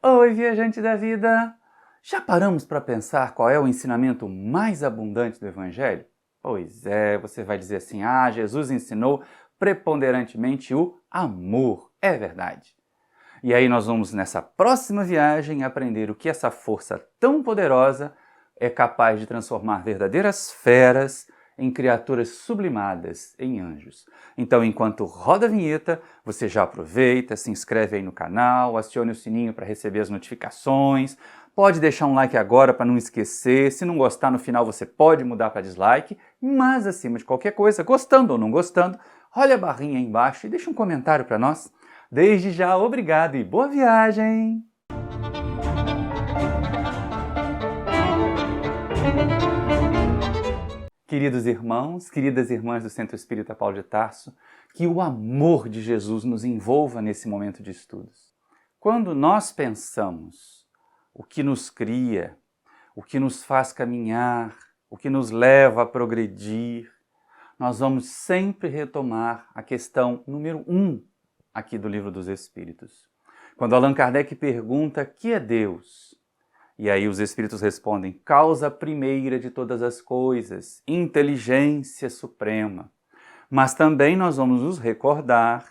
Oi, viajante da vida! Já paramos para pensar qual é o ensinamento mais abundante do Evangelho? Pois é, você vai dizer assim, Jesus ensinou preponderantemente o amor. É verdade. E aí nós vamos nessa próxima viagem aprender o que essa força tão poderosa é capaz de transformar verdadeiras feras em criaturas sublimadas, em anjos. Então, enquanto roda a vinheta, você já aproveita, se inscreve aí no canal, acione o sininho para receber as notificações, pode deixar um like agora para não esquecer, se não gostar no final você pode mudar para dislike, mas acima de qualquer coisa, gostando ou não gostando, olha a barrinha aí embaixo e deixa um comentário para nós. Desde já, obrigado e boa viagem! Queridos irmãos, queridas irmãs do Centro Espírita Paulo de Tarso, que o amor de Jesus nos envolva nesse momento de estudos. Quando nós pensamos o que nos cria, o que nos faz caminhar, o que nos leva a progredir, nós vamos sempre retomar a questão número 1 aqui do Livro dos Espíritos. Quando Allan Kardec pergunta: que é Deus? E aí os Espíritos respondem: causa primeira de todas as coisas, inteligência suprema. Mas também nós vamos nos recordar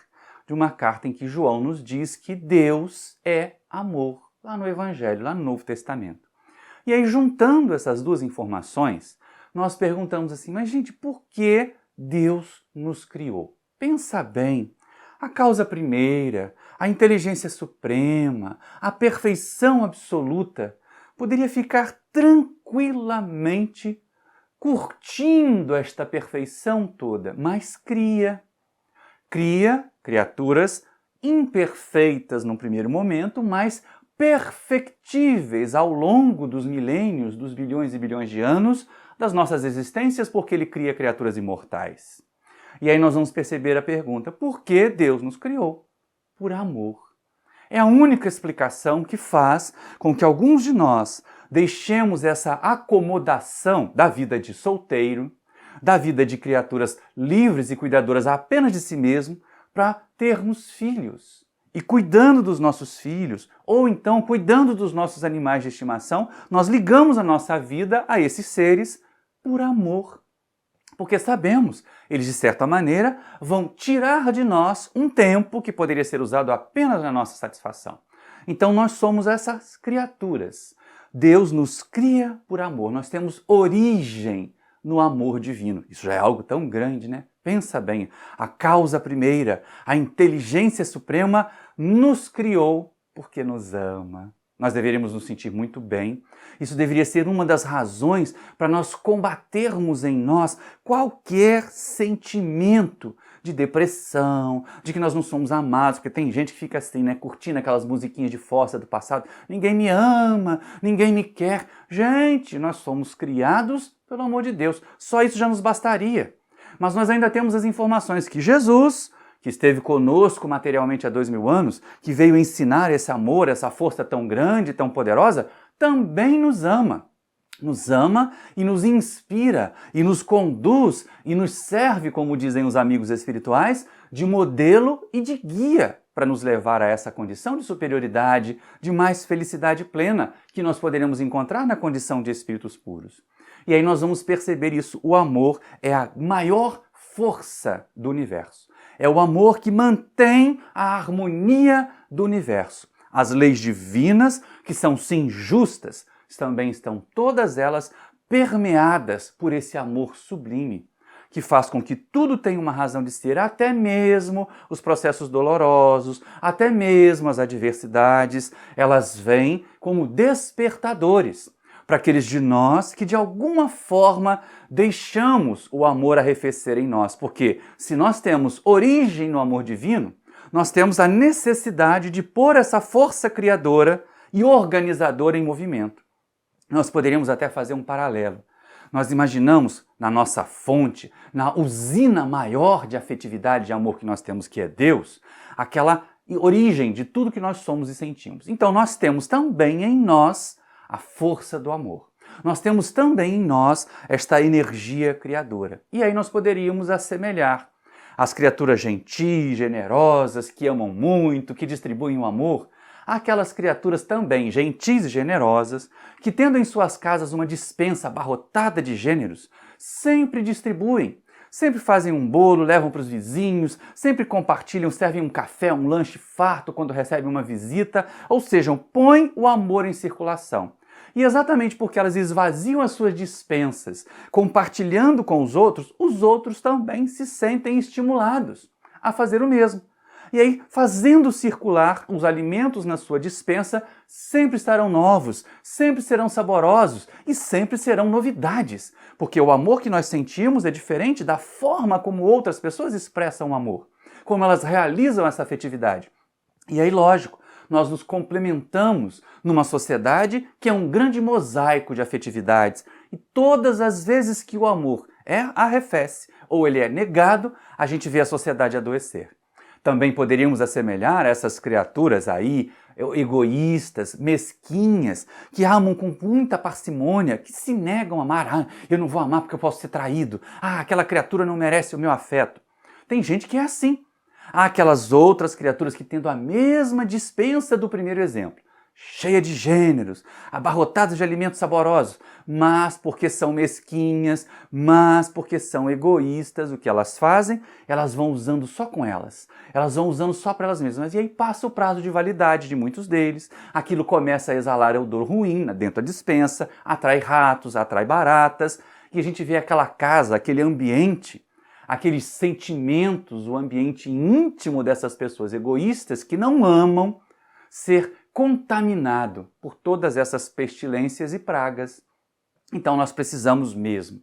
de uma carta em que João nos diz que Deus é amor, lá no Evangelho, lá no Novo Testamento. E aí, juntando essas duas informações, nós perguntamos assim: mas gente, por que Deus nos criou? Pensa bem. A causa primeira, a inteligência suprema, a perfeição absoluta, poderia ficar tranquilamente curtindo esta perfeição toda, mas cria criaturas imperfeitas num primeiro momento, mas perfectíveis ao longo dos milênios, dos bilhões e bilhões de anos das nossas existências, porque ele cria criaturas imortais. E aí nós vamos perceber a pergunta: por que Deus nos criou? Por amor. É a única explicação que faz com que alguns de nós deixemos essa acomodação da vida de solteiro, da vida de criaturas livres e cuidadoras apenas de si mesmo, para termos filhos. E cuidando dos nossos filhos, ou então cuidando dos nossos animais de estimação, nós ligamos a nossa vida a esses seres por amor. Porque sabemos, eles de certa maneira vão tirar de nós um tempo que poderia ser usado apenas na nossa satisfação. Então nós somos essas criaturas. Deus nos cria por amor, nós temos origem no amor divino. Isso já é algo tão grande, né? Pensa bem, a causa primeira, a inteligência suprema nos criou porque nos ama. Nós deveríamos nos sentir muito bem. Isso deveria ser uma das razões para nós combatermos em nós qualquer sentimento de depressão, de que nós não somos amados, porque tem gente que fica assim, né, curtindo aquelas musiquinhas de fossa do passado. Ninguém me ama, ninguém me quer. Gente, nós somos criados pelo amor de Deus. Só isso já nos bastaria. Mas nós ainda temos as informações que Jesus, que esteve conosco materialmente há 2000 anos, que veio ensinar esse amor, essa força tão grande, tão poderosa, também nos ama. Nos ama e nos inspira, e nos conduz, e nos serve, como dizem os amigos espirituais, de modelo e de guia para nos levar a essa condição de superioridade, de mais felicidade plena, que nós poderemos encontrar na condição de espíritos puros. E aí nós vamos perceber isso. O amor é a maior força do universo. É o amor que mantém a harmonia do universo. As leis divinas, que são sim justas, também estão todas elas permeadas por esse amor sublime, que faz com que tudo tenha uma razão de ser, até mesmo os processos dolorosos, até mesmo as adversidades, elas vêm como despertadores para aqueles de nós que de alguma forma deixamos o amor arrefecer em nós. Porque se nós temos origem no amor divino, nós temos a necessidade de pôr essa força criadora e organizadora em movimento. Nós poderíamos até fazer um paralelo. Nós imaginamos na nossa fonte, na usina maior de afetividade e de amor que nós temos, que é Deus, aquela origem de tudo que nós somos e sentimos. Então nós temos também em nós a força do amor. Nós temos também em nós esta energia criadora. E aí nós poderíamos assemelhar as criaturas gentis, generosas, que amam muito, que distribuem o amor, há aquelas criaturas também gentis e generosas, que tendo em suas casas uma despensa abarrotada de gêneros, sempre distribuem, sempre fazem um bolo, levam para os vizinhos, sempre compartilham, servem um café, um lanche farto quando recebem uma visita, ou seja, põem o amor em circulação. E exatamente porque elas esvaziam as suas despensas, compartilhando com os outros também se sentem estimulados a fazer o mesmo. E aí, fazendo circular os alimentos na sua despensa, sempre estarão novos, sempre serão saborosos e sempre serão novidades. Porque o amor que nós sentimos é diferente da forma como outras pessoas expressam o amor, como elas realizam essa afetividade. E aí, lógico, nós nos complementamos numa sociedade que é um grande mosaico de afetividades. E todas as vezes que o amor arrefece ou ele é negado, a gente vê a sociedade adoecer. Também poderíamos assemelhar essas criaturas aí, egoístas, mesquinhas, que amam com muita parcimônia, que se negam a amar. Ah, eu não vou amar porque eu posso ser traído. Ah, aquela criatura não merece o meu afeto. Tem gente que é assim. Há aquelas outras criaturas que, tendo a mesma dispensa do primeiro exemplo, cheia de gêneros, abarrotadas de alimentos saborosos, mas porque são mesquinhas, mas porque são egoístas, o que elas fazem? Elas vão usando só com elas, elas vão usando só para elas mesmas, e aí passa o prazo de validade de muitos deles, aquilo começa a exalar odor ruim dentro da despensa, atrai ratos, atrai baratas, e a gente vê aquela casa, aquele ambiente, aqueles sentimentos, o ambiente íntimo dessas pessoas egoístas que não amam ser contaminado por todas essas pestilências e pragas. Então nós precisamos mesmo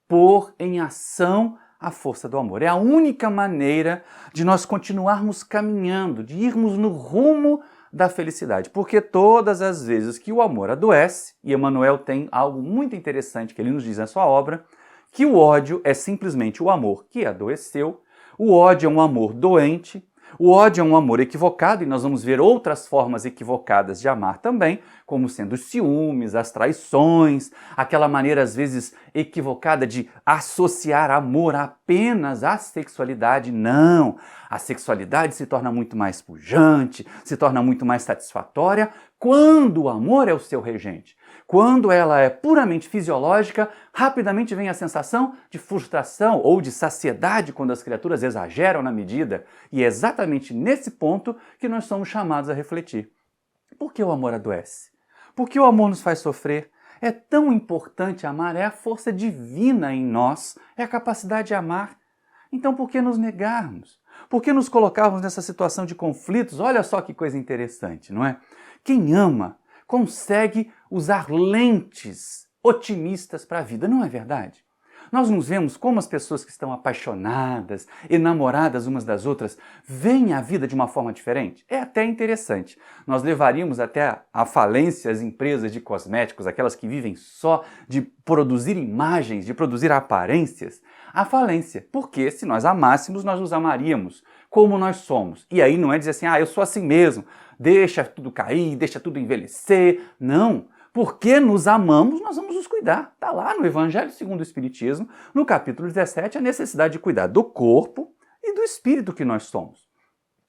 pôr em ação a força do amor. É a única maneira de nós continuarmos caminhando, de irmos no rumo da felicidade. Porque todas as vezes que o amor adoece, e Emmanuel tem algo muito interessante que ele nos diz na sua obra, que o ódio é simplesmente o amor que adoeceu, o ódio é um amor doente, o ódio é um amor equivocado, e nós vamos ver outras formas equivocadas de amar também, como sendo os ciúmes, as traições, aquela maneira às vezes equivocada de associar amor apenas à sexualidade. Não! A sexualidade se torna muito mais pujante, se torna muito mais satisfatória quando o amor é o seu regente. Quando ela é puramente fisiológica, rapidamente vem a sensação de frustração ou de saciedade quando as criaturas exageram na medida. E é exatamente nesse ponto que nós somos chamados a refletir. Por que o amor adoece? Por que o amor nos faz sofrer? É tão importante amar, é a força divina em nós, é a capacidade de amar. Então por que nos negarmos? Por que nos colocarmos nessa situação de conflitos? Olha só que coisa interessante, não é? Quem ama consegue usar lentes otimistas para a vida, não é verdade? Nós nos vemos como as pessoas que estão apaixonadas, enamoradas umas das outras, veem a vida de uma forma diferente. É até interessante. Nós levaríamos até à falência as empresas de cosméticos, aquelas que vivem só de produzir imagens, de produzir aparências, à falência. Porque se nós amássemos, nós nos amaríamos como nós somos. E aí não é dizer assim, eu sou assim mesmo, deixa tudo cair, deixa tudo envelhecer. Não. Porque nos amamos, nós vamos nos cuidar. Está lá no Evangelho segundo o Espiritismo, no capítulo 17, a necessidade de cuidar do corpo e do espírito que nós somos.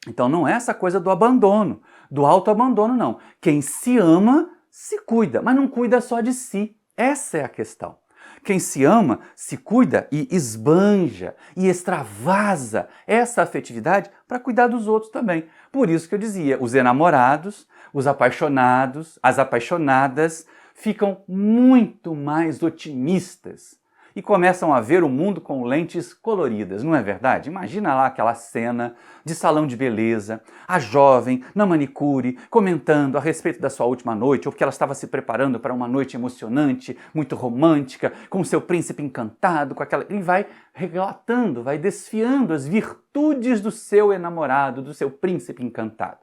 Então não é essa coisa do abandono, do autoabandono, não. Quem se ama, se cuida, mas não cuida só de si. Essa é a questão. Quem se ama, se cuida e esbanja e extravasa essa afetividade para cuidar dos outros também. Por isso que eu dizia, os enamorados, os apaixonados, as apaixonadas ficam muito mais otimistas e começam a ver o mundo com lentes coloridas, não é verdade? Imagina lá aquela cena de salão de beleza, a jovem na manicure comentando a respeito da sua última noite, ou porque ela estava se preparando para uma noite emocionante, muito romântica, com o seu príncipe encantado, com aquela... E vai relatando, vai desfiando as virtudes do seu enamorado, do seu príncipe encantado.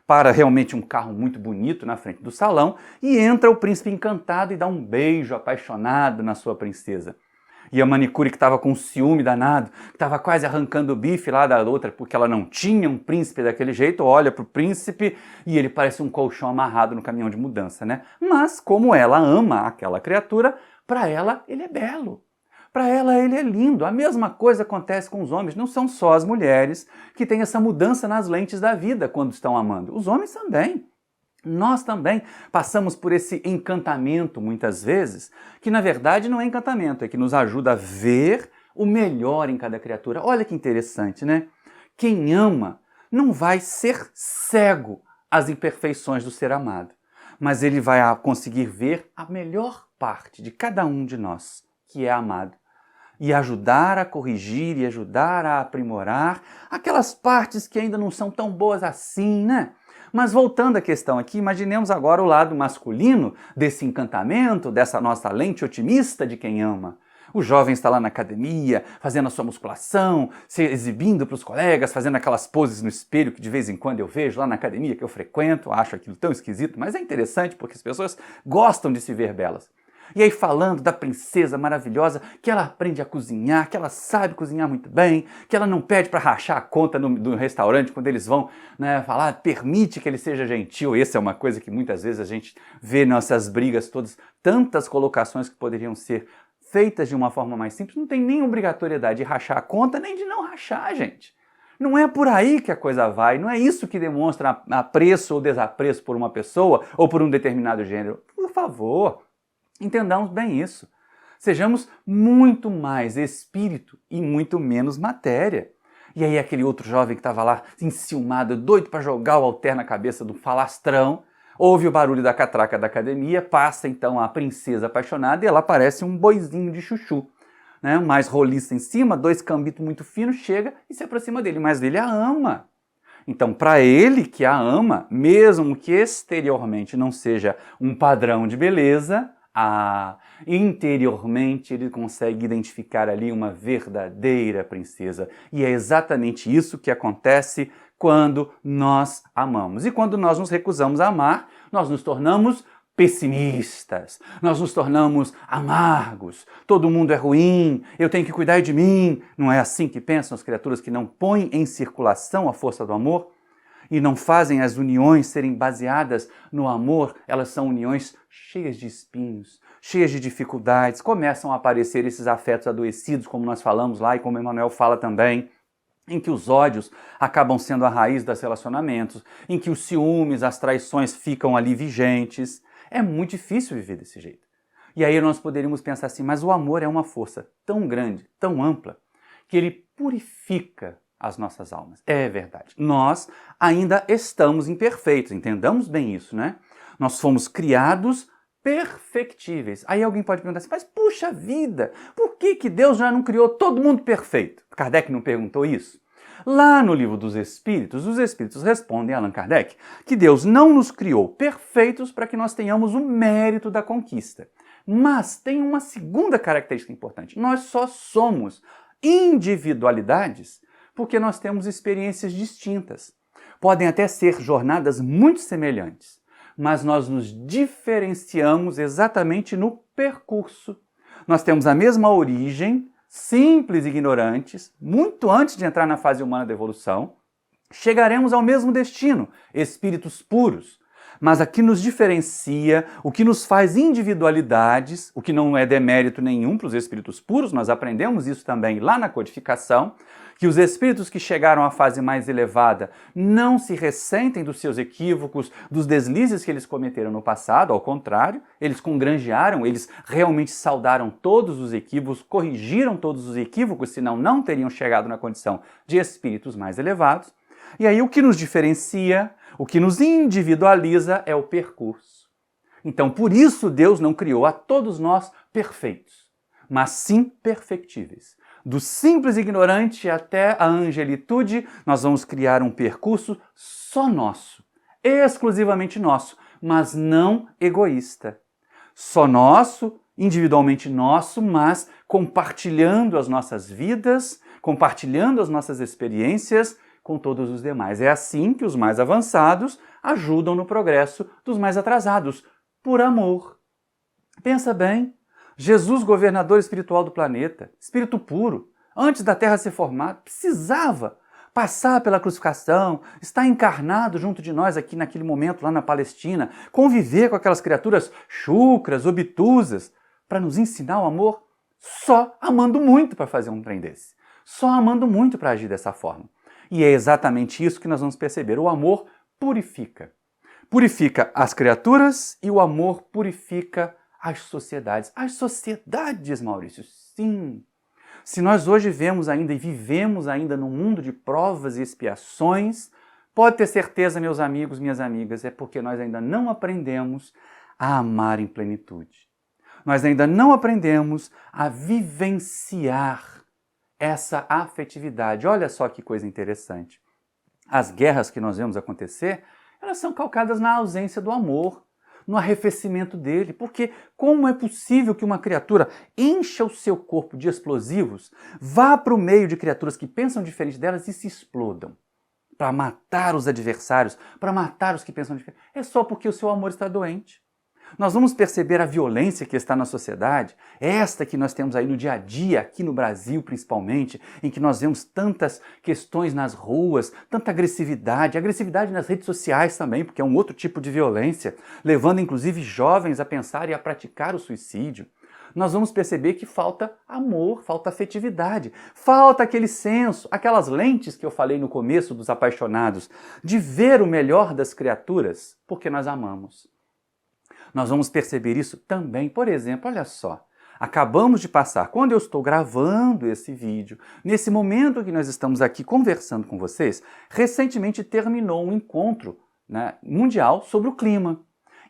Para realmente um carro muito bonito na frente do salão, e entra o príncipe encantado e dá um beijo apaixonado na sua princesa. E a manicure que estava com um ciúme danado, que estava quase arrancando o bife lá da outra, porque ela não tinha um príncipe daquele jeito, olha para o príncipe e ele parece um colchão amarrado no caminhão de mudança, né? Mas como ela ama aquela criatura, para ela ele é belo. Para ela ele é lindo. A mesma coisa acontece com os homens. Não são só as mulheres que têm essa mudança nas lentes da vida quando estão amando. Os homens também. Nós também passamos por esse encantamento, muitas vezes, que na verdade não é encantamento, é que nos ajuda a ver o melhor em cada criatura. Olha que interessante, né? Quem ama não vai ser cego às imperfeições do ser amado, mas ele vai conseguir ver a melhor parte de cada um de nós, que é amado, e ajudar a corrigir e ajudar a aprimorar aquelas partes que ainda não são tão boas assim, né? Mas voltando à questão aqui, imaginemos agora o lado masculino desse encantamento, dessa nossa lente otimista de quem ama. O jovem está lá na academia, fazendo a sua musculação, se exibindo para os colegas, fazendo aquelas poses no espelho que de vez em quando eu vejo lá na academia que eu frequento, acho aquilo tão esquisito, mas é interessante porque as pessoas gostam de se ver belas. E aí falando da princesa maravilhosa, que ela aprende a cozinhar, que ela sabe cozinhar muito bem, que ela não pede para rachar a conta do restaurante quando eles vão, né, falar, permite que ele seja gentil. Essa é uma coisa que muitas vezes a gente vê nessas brigas todas, tantas colocações que poderiam ser feitas de uma forma mais simples, não tem nem obrigatoriedade de rachar a conta, nem de não rachar, gente. Não é por aí que a coisa vai, não é isso que demonstra apreço ou desapreço por uma pessoa ou por um determinado gênero. Por favor, entendamos bem isso. Sejamos muito mais espírito e muito menos matéria. E aí aquele outro jovem que estava lá enciumado, doido para jogar o halter na cabeça do falastrão, ouve o barulho da catraca da academia, passa então a princesa apaixonada e ela parece um boizinho de chuchu, né? Mais roliça em cima, dois cambitos muito finos, chega e se aproxima dele, mas ele a ama. Então, para ele que a ama, mesmo que exteriormente não seja um padrão de beleza, interiormente ele consegue identificar ali uma verdadeira princesa. E é exatamente isso que acontece quando nós amamos. E quando nós nos recusamos a amar, nós nos tornamos pessimistas, nós nos tornamos amargos, todo mundo é ruim, eu tenho que cuidar de mim. Não é assim que pensam as criaturas que não põem em circulação a força do amor? E não fazem as uniões serem baseadas no amor, elas são uniões cheias de espinhos, cheias de dificuldades, começam a aparecer esses afetos adoecidos, como nós falamos lá e como Emmanuel fala também, em que os ódios acabam sendo a raiz dos relacionamentos, em que os ciúmes, as traições ficam ali vigentes. É muito difícil viver desse jeito. E aí nós poderíamos pensar assim, mas o amor é uma força tão grande, tão ampla, que ele purifica as nossas almas. É verdade. Nós ainda estamos imperfeitos, entendamos bem isso, né? Nós fomos criados perfectíveis. Aí alguém pode perguntar assim, mas puxa vida, por que Deus já não criou todo mundo perfeito? Kardec não perguntou isso? Lá no Livro dos Espíritos, os Espíritos respondem a Allan Kardec que Deus não nos criou perfeitos para que nós tenhamos o mérito da conquista. Mas tem uma segunda característica importante. Nós só somos individualidades porque nós temos experiências distintas. Podem até ser jornadas muito semelhantes, mas nós nos diferenciamos exatamente no percurso. Nós temos a mesma origem, simples e ignorantes, muito antes de entrar na fase humana da evolução. Chegaremos ao mesmo destino, espíritos puros. Mas o que nos diferencia, o que nos faz individualidades, o que não é demérito nenhum para os espíritos puros, nós aprendemos isso também lá na codificação, que os espíritos que chegaram à fase mais elevada não se ressentem dos seus equívocos, dos deslizes que eles cometeram no passado, ao contrário, eles congrangearam, eles realmente saudaram todos os equívocos, corrigiram todos os equívocos, senão não teriam chegado na condição de espíritos mais elevados. E aí o que nos diferencia, o que nos individualiza é o percurso. Então, por isso Deus não criou a todos nós perfeitos, mas sim perfectíveis. Do simples ignorante até a angelitude, nós vamos criar um percurso só nosso, exclusivamente nosso, mas não egoísta. Só nosso, individualmente nosso, mas compartilhando as nossas vidas, compartilhando as nossas experiências com todos os demais. É assim que os mais avançados ajudam no progresso dos mais atrasados, por amor. Pensa bem, Jesus, governador espiritual do planeta, espírito puro, antes da Terra ser formada, precisava passar pela crucificação, estar encarnado junto de nós aqui naquele momento lá na Palestina, conviver com aquelas criaturas chucras, obtusas, para nos ensinar o amor, só amando muito para fazer um trem desse, só amando muito para agir dessa forma. E é exatamente isso que nós vamos perceber, o amor purifica. purifica as criaturas e o amor purifica as sociedades. As sociedades, Maurício, sim. Se nós hoje vemos ainda e vivemos ainda num mundo de provas e expiações, pode ter certeza, meus amigos, minhas amigas, é porque nós ainda não aprendemos a amar em plenitude. Nós ainda não aprendemos a vivenciar essa afetividade. Olha só que coisa interessante. As guerras que nós vemos acontecer, elas são calcadas na ausência do amor, no arrefecimento dele. Porque como é possível que uma criatura encha o seu corpo de explosivos, vá para o meio de criaturas que pensam diferente delas e se explodam para matar os adversários, para matar os que pensam diferente? É só porque o seu amor está doente. Nós vamos perceber a violência que está na sociedade, esta que nós temos aí no dia a dia, aqui no Brasil principalmente, em que nós vemos tantas questões nas ruas, tanta agressividade nas redes sociais também, porque é um outro tipo de violência, levando inclusive jovens a pensar e a praticar o suicídio. Nós vamos perceber que falta amor, falta afetividade, falta aquele senso, aquelas lentes que eu falei no começo dos apaixonados, de ver o melhor das criaturas, porque nós amamos. Nós vamos perceber isso também, por exemplo, olha só, acabamos de passar, quando eu estou gravando esse vídeo, nesse momento que nós estamos aqui conversando com vocês, recentemente terminou um encontro, mundial sobre o clima.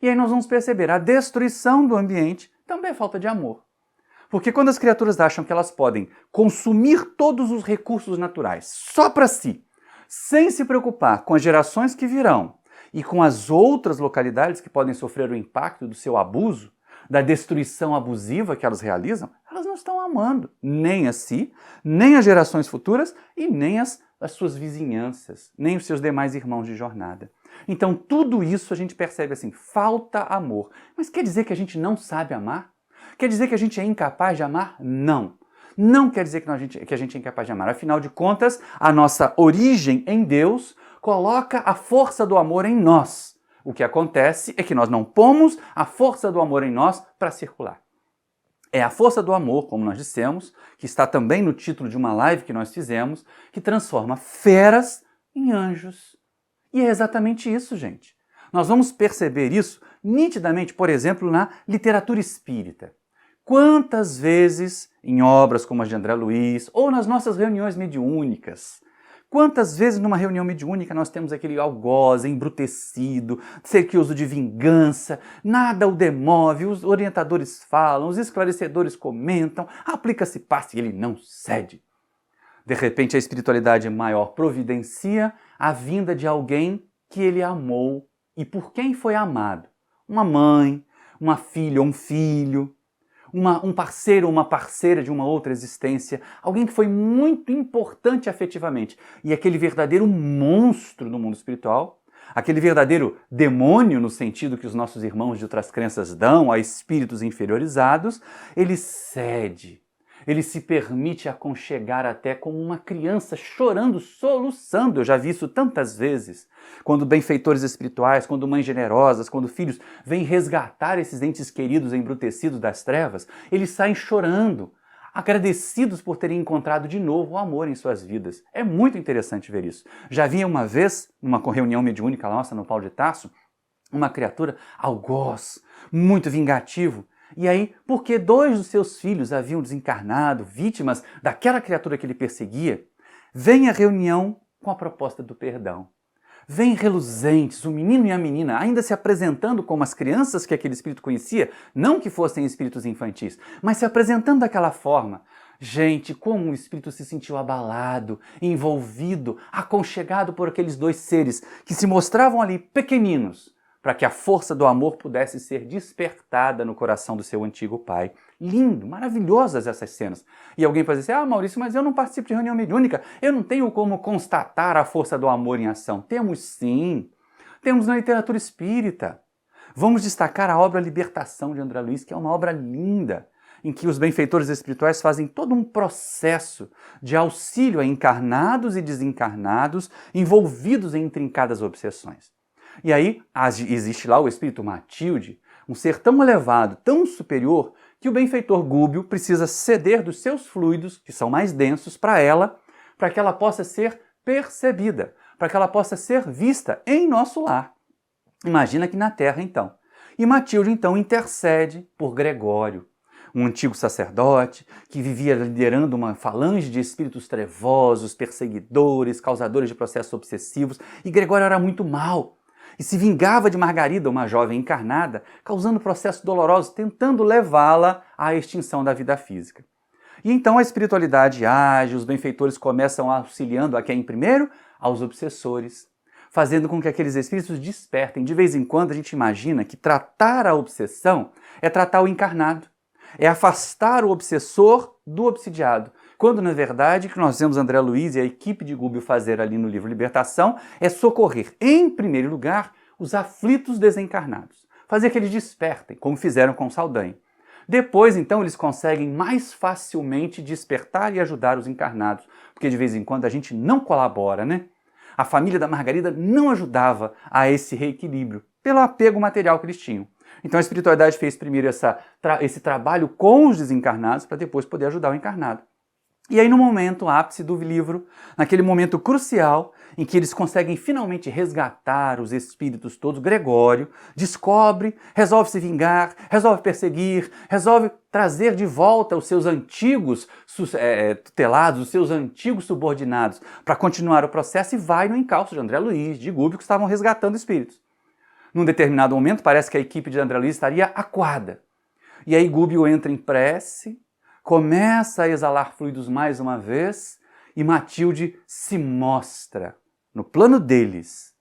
E aí nós vamos perceber a destruição do ambiente também é falta de amor. Porque quando as criaturas acham que elas podem consumir todos os recursos naturais só para si, sem se preocupar com as gerações que virão, e com as outras localidades que podem sofrer o impacto do seu abuso, da destruição abusiva que elas realizam, elas não estão amando nem a si, nem as gerações futuras e nem as suas vizinhanças, nem os seus demais irmãos de jornada. Então tudo isso a gente percebe assim, falta amor. Mas quer dizer que a gente não sabe amar? Quer dizer que a gente é incapaz de amar? Não. Não quer dizer que a gente é incapaz de amar. Afinal de contas, a nossa origem em Deus coloca a força do amor em nós. O que acontece é que nós não pomos a força do amor em nós para circular. É a força do amor, como nós dissemos, que está também no título de uma live que nós fizemos, que transforma feras em anjos. E é exatamente isso, gente. Nós vamos perceber isso nitidamente, por exemplo, na literatura espírita. Quantas vezes, em obras como as de André Luiz, ou nas nossas reuniões mediúnicas, quantas vezes numa reunião mediúnica nós temos aquele algoz embrutecido, sequioso de vingança, nada o demove, os orientadores falam, os esclarecedores comentam, aplica-se passe e ele não cede. De repente a espiritualidade maior providencia a vinda de alguém que ele amou e por quem foi amado. Uma mãe, uma filha ou um filho, um parceiro ou uma parceira de uma outra existência, alguém que foi muito importante afetivamente. E aquele verdadeiro monstro no mundo espiritual, aquele verdadeiro demônio no sentido que os nossos irmãos de outras crenças dão a espíritos inferiorizados, ele cede. Ele se permite aconchegar até como uma criança chorando, soluçando. Eu já vi isso tantas vezes. Quando benfeitores espirituais, quando mães generosas, quando filhos vêm resgatar esses entes queridos embrutecidos das trevas, eles saem chorando, agradecidos por terem encontrado de novo o amor em suas vidas. É muito interessante ver isso. Já vi uma vez, numa reunião mediúnica nossa no Paulo de Tarso, uma criatura algoz, muito vingativo. E aí, porque 2 dos seus filhos haviam desencarnado, vítimas daquela criatura que ele perseguia, vem a reunião com a proposta do perdão. Vêm reluzentes, o menino e a menina, ainda se apresentando como as crianças que aquele espírito conhecia, não que fossem espíritos infantis, mas se apresentando daquela forma. Gente, como o espírito se sentiu abalado, envolvido, aconchegado por aqueles 2 seres que se mostravam ali pequeninos, para que a força do amor pudesse ser despertada no coração do seu antigo pai. Lindo, maravilhosas essas cenas. E alguém pode dizer, Maurício, mas eu não participo de reunião mediúnica, eu não tenho como constatar a força do amor em ação. Temos sim, temos na literatura espírita. Vamos destacar a obra Libertação de André Luiz, que é uma obra linda, em que os benfeitores espirituais fazem todo um processo de auxílio a encarnados e desencarnados envolvidos em intrincadas obsessões. E aí existe lá o espírito Matilde, um ser tão elevado, tão superior, que o benfeitor Gúbio precisa ceder dos seus fluidos, que são mais densos, para ela, para que ela possa ser percebida, para que ela possa ser vista em nosso lar. Imagina aqui na Terra, então. E Matilde, então, intercede por Gregório, um antigo sacerdote que vivia liderando uma falange de espíritos trevosos, perseguidores, causadores de processos obsessivos, e Gregório era muito mau e se vingava de Margarida, uma jovem encarnada, causando processos dolorosos, tentando levá-la à extinção da vida física. E então a espiritualidade age, os benfeitores começam auxiliando a quem primeiro? Aos obsessores, fazendo com que aqueles espíritos despertem. De vez em quando a gente imagina que tratar a obsessão é tratar o encarnado, é afastar o obsessor do obsidiado. Quando, na verdade, o que nós vemos André Luiz e a equipe de Gubbio fazer ali no livro Libertação é socorrer, em primeiro lugar, os aflitos desencarnados. Fazer que eles despertem, como fizeram com Saldanha. Depois, então, eles conseguem mais facilmente despertar e ajudar os encarnados, porque de vez em quando a gente não colabora, né? A família da Margarida não ajudava a esse reequilíbrio, pelo apego material que eles tinham. Então a espiritualidade fez primeiro esse trabalho com os desencarnados para depois poder ajudar o encarnado. E aí no momento ápice do livro, naquele momento crucial em que eles conseguem finalmente resgatar os espíritos todos, Gregório descobre, resolve se vingar, resolve perseguir, resolve trazer de volta os seus antigos tutelados, os seus antigos subordinados, para continuar o processo e vai no encalço de André Luiz, de Gubbio, que estavam resgatando espíritos. Num determinado momento, parece que a equipe de André Luiz estaria acuada. E aí Gubbio entra em prece, começa a exalar fluidos mais uma vez e Matilde se mostra, no plano deles,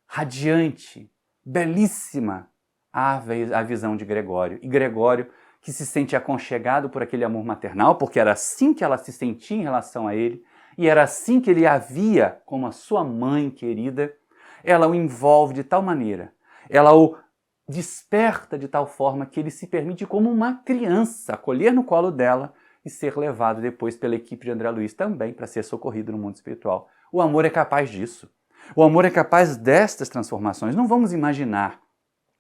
radiante, belíssima, a visão de Gregório. E Gregório, que se sente aconchegado por aquele amor maternal, porque era assim que ela se sentia em relação a ele, e era assim que ele a via como a sua mãe querida, ela o envolve de tal maneira, ela o desperta de tal forma que ele se permite, como uma criança, acolher no colo dela e ser levado depois pela equipe de André Luiz também para ser socorrido no mundo espiritual. O amor é capaz disso. O amor é capaz destas transformações. Não vamos imaginar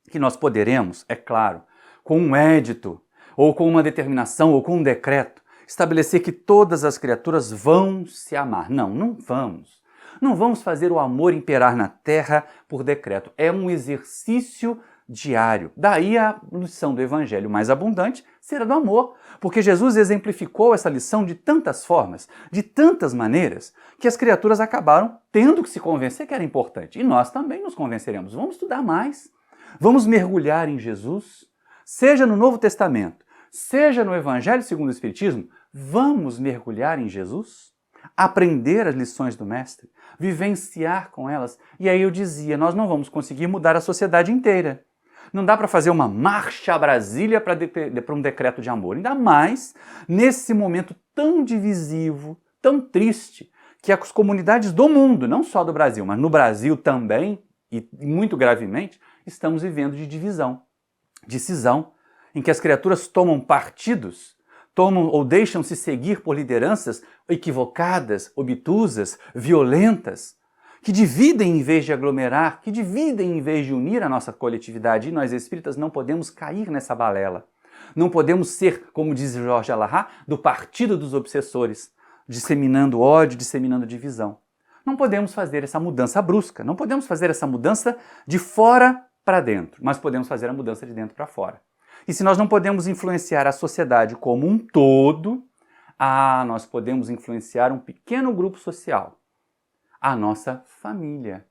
que nós poderemos, é claro, com um édito, ou com uma determinação, ou com um decreto, estabelecer que todas as criaturas vão se amar. Não, não vamos. Não vamos fazer o amor imperar na Terra por decreto. É um exercício diário. Daí a lição do Evangelho mais abundante será do amor, porque Jesus exemplificou essa lição de tantas formas, de tantas maneiras, que as criaturas acabaram tendo que se convencer que era importante. E nós também nos convenceremos. Vamos estudar mais. Vamos mergulhar em Jesus, seja no Novo Testamento, seja no Evangelho segundo o Espiritismo, vamos mergulhar em Jesus, aprender as lições do Mestre, vivenciar com elas. E aí eu dizia, nós não vamos conseguir mudar a sociedade inteira. Não dá para fazer uma marcha a Brasília para um decreto de amor. Ainda mais nesse momento tão divisivo, tão triste, que as comunidades do mundo, não só do Brasil, mas no Brasil também, e muito gravemente, estamos vivendo de divisão, de cisão, em que as criaturas tomam partidos, ou deixam-se seguir por lideranças equivocadas, obtusas, violentas, que dividem em vez de aglomerar, que dividem em vez de unir a nossa coletividade. E nós espíritas não podemos cair nessa balela. Não podemos ser, como diz Jorge Alahá, do partido dos obsessores, disseminando ódio, disseminando divisão. Não podemos fazer essa mudança brusca, não podemos fazer essa mudança de fora para dentro, mas podemos fazer a mudança de dentro para fora. E se nós não podemos influenciar a sociedade como um todo, nós podemos influenciar um pequeno grupo social, a nossa família.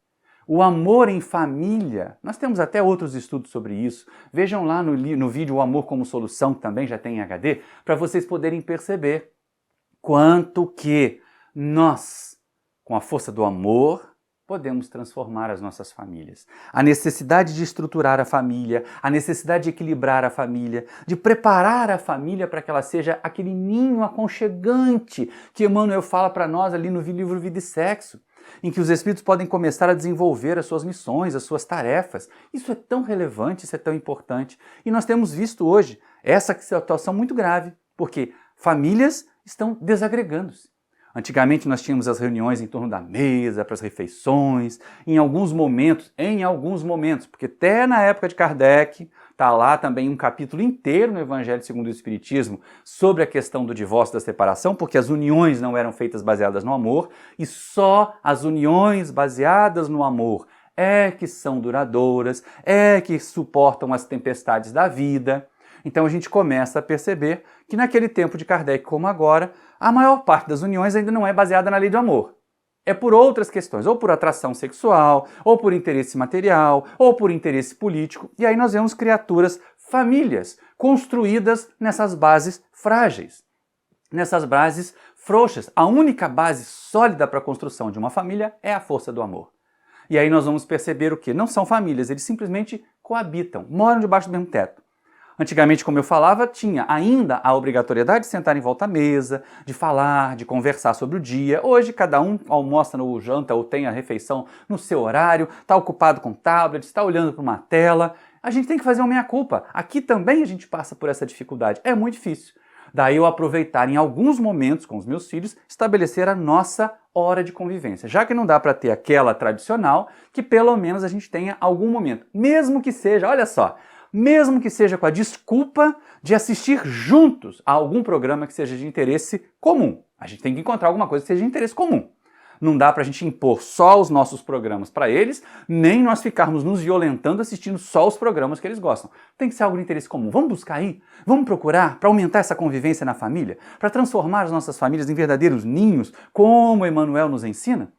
O amor em família, nós temos até outros estudos sobre isso. Vejam lá no vídeo O Amor como Solução, que também já tem em HD, para vocês poderem perceber quanto que nós, com a força do amor, podemos transformar as nossas famílias. A necessidade de estruturar a família, a necessidade de equilibrar a família, de preparar a família para que ela seja aquele ninho aconchegante que Emmanuel fala para nós ali no livro Vida e Sexo, em que os espíritos podem começar a desenvolver as suas missões, as suas tarefas. Isso é tão relevante, isso é tão importante. E nós temos visto hoje essa situação muito grave, porque famílias estão desagregando-se. Antigamente nós tínhamos as reuniões em torno da mesa, para as refeições, em alguns momentos, porque até na época de Kardec, está lá também um capítulo inteiro no Evangelho segundo o Espiritismo sobre a questão do divórcio e da separação, porque as uniões não eram feitas baseadas no amor, e só as uniões baseadas no amor é que são duradouras, é que suportam as tempestades da vida. Então a gente começa a perceber que naquele tempo de Kardec como agora, a maior parte das uniões ainda não é baseada na lei do amor. É por outras questões, ou por atração sexual, ou por interesse material, ou por interesse político. E aí nós vemos criaturas, famílias, construídas nessas bases frágeis, nessas bases frouxas. A única base sólida para a construção de uma família é a força do amor. E aí nós vamos perceber o quê? Não são famílias, eles simplesmente coabitam, moram debaixo do mesmo teto. Antigamente, como eu falava, tinha ainda a obrigatoriedade de sentar em volta à mesa, de falar, de conversar sobre o dia. Hoje, cada um almoça no janta ou tem a refeição no seu horário, está ocupado com tablet, está olhando para uma tela. A gente tem que fazer uma meia-culpa. Aqui também a gente passa por essa dificuldade. É muito difícil. Daí eu aproveitar em alguns momentos com os meus filhos, estabelecer a nossa hora de convivência. Já que não dá para ter aquela tradicional, que pelo menos a gente tenha algum momento. Mesmo que seja, olha só, mesmo que seja com a desculpa de assistir juntos a algum programa que seja de interesse comum. A gente tem que encontrar alguma coisa que seja de interesse comum. Não dá pra gente impor só os nossos programas para eles, nem nós ficarmos nos violentando assistindo só os programas que eles gostam. Tem que ser algo de interesse comum. Vamos buscar aí? Vamos procurar para aumentar essa convivência na família? Para transformar as nossas famílias em verdadeiros ninhos, como Emmanuel nos ensina?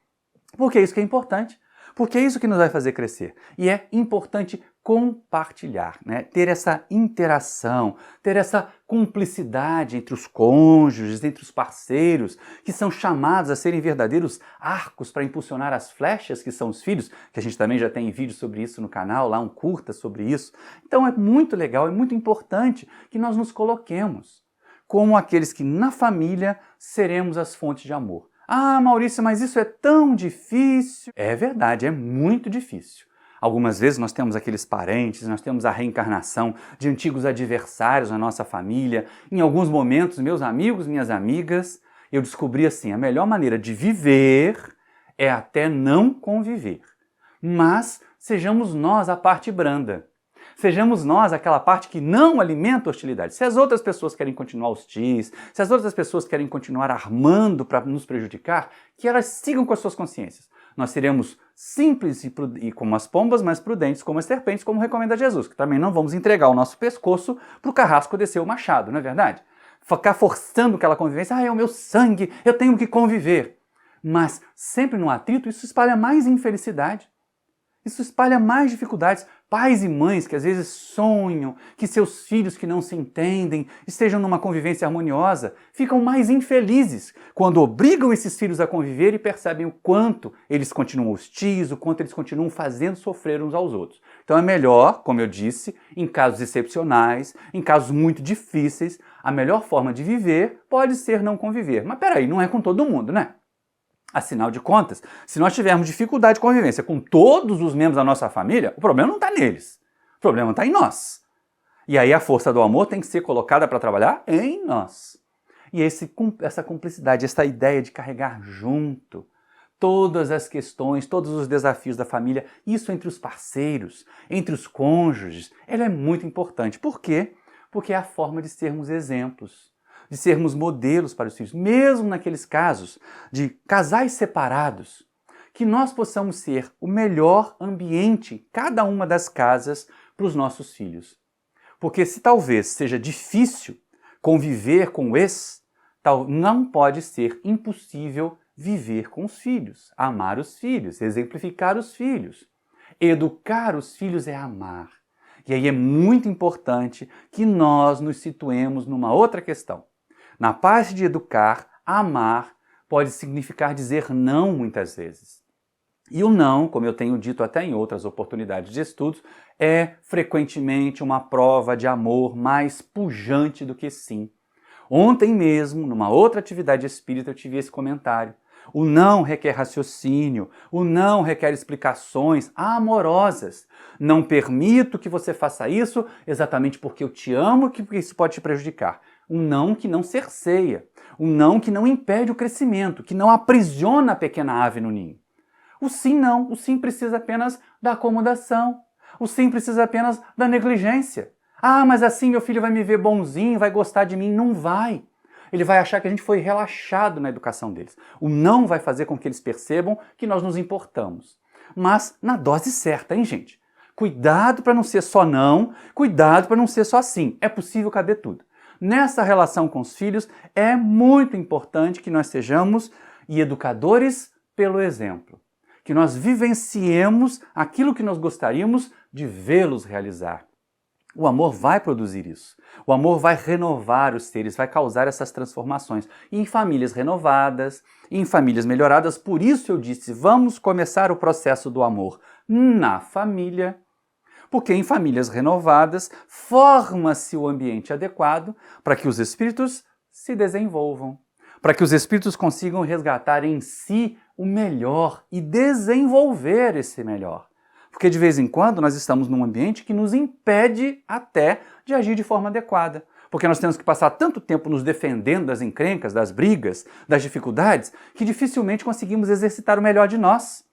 Porque é isso que é importante. Porque é isso que nos vai fazer crescer. E é importante compartilhar, né? Ter essa interação, ter essa cumplicidade entre os cônjuges, entre os parceiros, que são chamados a serem verdadeiros arcos para impulsionar as flechas que são os filhos, que a gente também já tem vídeo sobre isso no canal, lá um curta sobre isso. Então é muito legal, é muito importante que nós nos coloquemos como aqueles que na família seremos as fontes de amor. Ah, Maurício, mas isso é tão difícil. É verdade, é muito difícil. Algumas vezes nós temos aqueles parentes, nós temos a reencarnação de antigos adversários na nossa família. Em alguns momentos, meus amigos, minhas amigas, eu descobri assim, a melhor maneira de viver é até não conviver. Mas sejamos nós a parte branda. Sejamos nós aquela parte que não alimenta a hostilidade. Se as outras pessoas querem continuar hostis, se as outras pessoas querem continuar armando para nos prejudicar, que elas sigam com as suas consciências. Nós seremos simples e como as pombas, mas prudentes como as serpentes, como recomenda Jesus, que também não vamos entregar o nosso pescoço para o carrasco descer o machado, não é verdade? Ficar forçando aquela convivência, é o meu sangue, eu tenho que conviver. Mas sempre no atrito, isso espalha mais infelicidade. Isso espalha mais dificuldades. Pais e mães que às vezes sonham que seus filhos que não se entendem estejam numa convivência harmoniosa, ficam mais infelizes quando obrigam esses filhos a conviver e percebem o quanto eles continuam hostis, o quanto eles continuam fazendo sofrer uns aos outros. Então é melhor, como eu disse, em casos excepcionais, em casos muito difíceis, a melhor forma de viver pode ser não conviver. Mas peraí, não é com todo mundo, né? Afinal de contas, se nós tivermos dificuldade de convivência com todos os membros da nossa família, o problema não está neles. O problema está em nós. E aí a força do amor tem que ser colocada para trabalhar em nós. E essa cumplicidade, essa ideia de carregar junto todas as questões, todos os desafios da família, isso entre os parceiros, entre os cônjuges, ela é muito importante. Por quê? Porque é a forma de sermos exemplos, de sermos modelos para os filhos, mesmo naqueles casos de casais separados, que nós possamos ser o melhor ambiente em cada uma das casas para os nossos filhos. Porque se talvez seja difícil conviver com o ex, não pode ser impossível viver com os filhos, amar os filhos, exemplificar os filhos. Educar os filhos é amar. E aí é muito importante que nós nos situemos numa outra questão. Na parte de educar, amar pode significar dizer não muitas vezes. E o não, como eu tenho dito até em outras oportunidades de estudos, é frequentemente uma prova de amor mais pujante do que sim. Ontem mesmo, numa outra atividade espírita, eu tive esse comentário. O não requer raciocínio, o não requer explicações amorosas. Não permito que você faça isso exatamente porque eu te amo, porque isso pode te prejudicar. Um não que não cerceia, um não que não impede o crescimento, que não aprisiona a pequena ave no ninho. O sim não, o sim precisa apenas da acomodação, o sim precisa apenas da negligência. Ah, mas assim meu filho vai me ver bonzinho, vai gostar de mim. Não vai. Ele vai achar que a gente foi relaxado na educação deles. O não vai fazer com que eles percebam que nós nos importamos. mas na dose certa, hein, gente? Cuidado para não ser só não, cuidado para não ser só sim. É possível caber tudo. Nessa relação com os filhos, é muito importante que nós sejamos educadores pelo exemplo. Que nós vivenciemos aquilo que nós gostaríamos de vê-los realizar. O amor vai produzir isso. O amor vai renovar os seres, vai causar essas transformações. E em famílias renovadas, em famílias melhoradas, por isso eu disse, vamos começar o processo do amor na família, porque em famílias renovadas forma-se o ambiente adequado para que os espíritos se desenvolvam, para que os espíritos consigam resgatar em si o melhor e desenvolver esse melhor. Porque de vez em quando nós estamos num ambiente que nos impede até de agir de forma adequada. Porque nós temos que passar tanto tempo nos defendendo das encrencas, das brigas, das dificuldades, que dificilmente conseguimos exercitar o melhor de nós.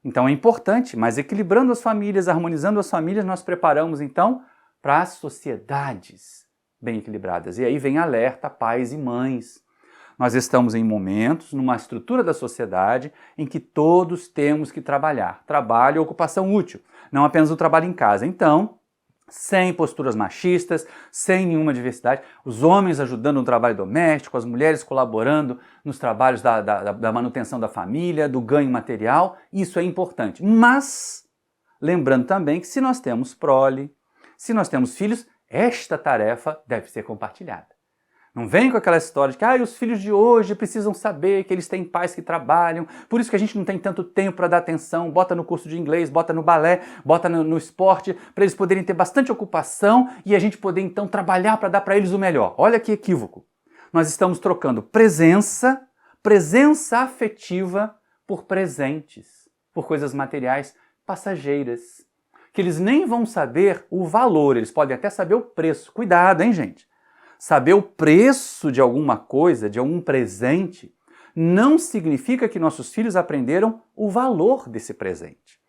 Então é importante, mas equilibrando as famílias, harmonizando as famílias, nós preparamos então para as sociedades bem equilibradas. E aí vem alerta, pais e mães. Nós estamos em momentos, numa estrutura da sociedade, em que todos temos que trabalhar. Trabalho e ocupação útil, não apenas o trabalho em casa. Então, sem posturas machistas, sem nenhuma diversidade, os homens ajudando no trabalho doméstico, as mulheres colaborando nos trabalhos da manutenção da família, do ganho material, isso é importante. Mas, lembrando também que se nós temos prole, se nós temos filhos, esta tarefa deve ser compartilhada. Não vem com aquela história de que os filhos de hoje precisam saber que eles têm pais que trabalham, por isso que a gente não tem tanto tempo para dar atenção, bota no curso de inglês, bota no balé, bota no esporte, para eles poderem ter bastante ocupação e a gente poder então trabalhar para dar para eles o melhor. Olha que equívoco. Nós estamos trocando presença afetiva por presentes, por coisas materiais passageiras, que eles nem vão saber o valor, eles podem até saber o preço. Cuidado, hein, gente? Saber o preço de alguma coisa, de algum presente, não significa que nossos filhos aprenderam o valor desse presente.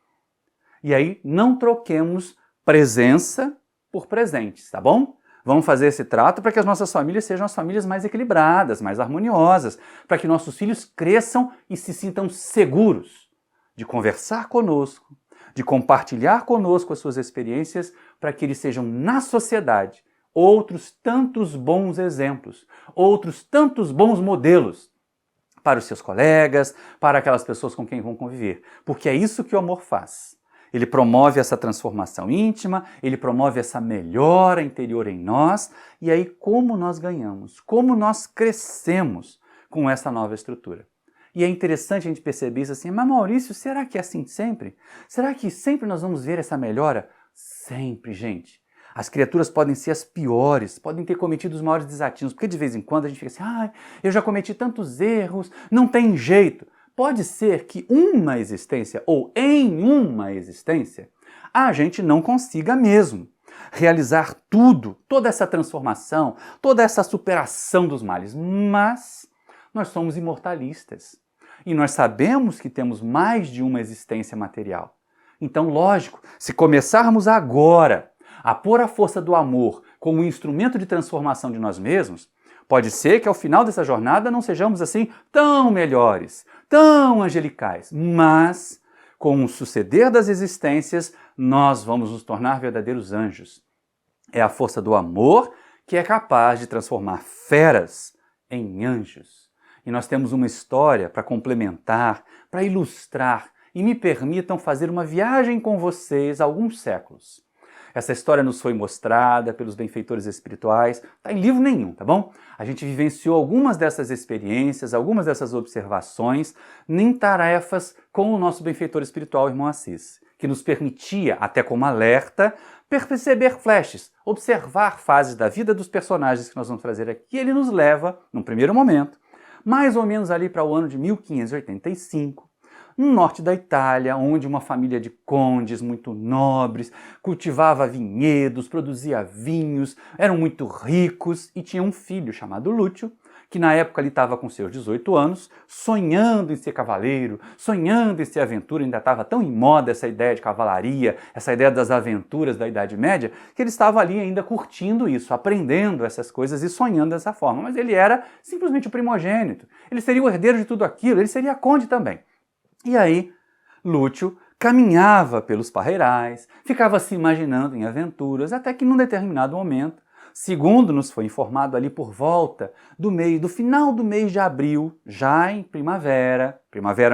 E aí, não troquemos presença por presentes, tá bom? Vamos fazer esse trato para que as nossas famílias sejam as famílias mais equilibradas, mais harmoniosas, para que nossos filhos cresçam e se sintam seguros de conversar conosco, de compartilhar conosco as suas experiências, para que eles sejam na sociedade outros tantos bons exemplos, outros tantos bons modelos para os seus colegas, para aquelas pessoas com quem vão conviver. Porque é isso que o amor faz. Ele promove essa transformação íntima, ele promove essa melhora interior em nós, e aí como nós ganhamos, como nós crescemos com essa nova estrutura. E é interessante a gente perceber isso assim, mas Maurício, será que é assim sempre? Será que sempre nós vamos ver essa melhora? Sempre, gente. As criaturas podem ser as piores, podem ter cometido os maiores desatinos, porque de vez em quando a gente fica assim, eu já cometi tantos erros, não tem jeito. Pode ser que uma existência, ou em uma existência, a gente não consiga mesmo realizar tudo, toda essa transformação, toda essa superação dos males, mas nós somos imortalistas e nós sabemos que temos mais de uma existência material. Então, lógico, se começarmos agora a pôr a força do amor como um instrumento de transformação de nós mesmos, pode ser que ao final dessa jornada não sejamos assim tão melhores, tão angelicais, mas com o suceder das existências nós vamos nos tornar verdadeiros anjos. É a força do amor que é capaz de transformar feras em anjos. E nós temos uma história para complementar, para ilustrar, e me permitam fazer uma viagem com vocês há alguns séculos. Essa história nos foi mostrada pelos benfeitores espirituais, está em livro nenhum, tá bom? A gente vivenciou algumas dessas experiências, algumas dessas observações em tarefas com o nosso benfeitor espiritual, irmão Assis, que nos permitia, até como alerta, perceber flashes, observar fases da vida dos personagens que nós vamos trazer aqui. Ele nos leva, num primeiro momento, mais ou menos ali para o ano de 1585, no norte da Itália, onde uma família de condes muito nobres cultivava vinhedos, produzia vinhos, eram muito ricos e tinha um filho chamado Lúcio, que na época ele estava com seus 18 anos, sonhando em ser cavaleiro, sonhando em ser aventura, ainda estava tão em moda essa ideia de cavalaria, essa ideia das aventuras da Idade Média, que ele estava ali ainda curtindo isso, aprendendo essas coisas e sonhando dessa forma. Mas ele era simplesmente o primogênito, ele seria o herdeiro de tudo aquilo, ele seria conde também. E aí, Lúcio caminhava pelos parreirais, ficava se imaginando em aventuras, até que num determinado momento, segundo nos foi informado ali por volta do final do mês de abril, já em primavera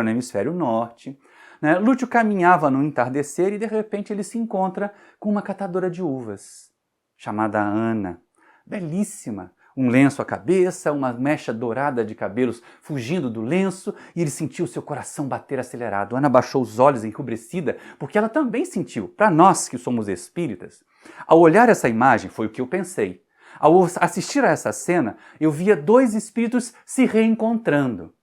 no hemisfério norte, né, Lúcio caminhava no entardecer e de repente ele se encontra com uma catadora de uvas, chamada Ana, belíssima, um lenço à cabeça, uma mecha dourada de cabelos fugindo do lenço, e ele sentiu seu coração bater acelerado. Ana baixou os olhos enrubescida, porque ela também sentiu. Para nós que somos espíritas, ao olhar essa imagem, foi o que eu pensei. Ao assistir a essa cena, eu via dois espíritos se reencontrando.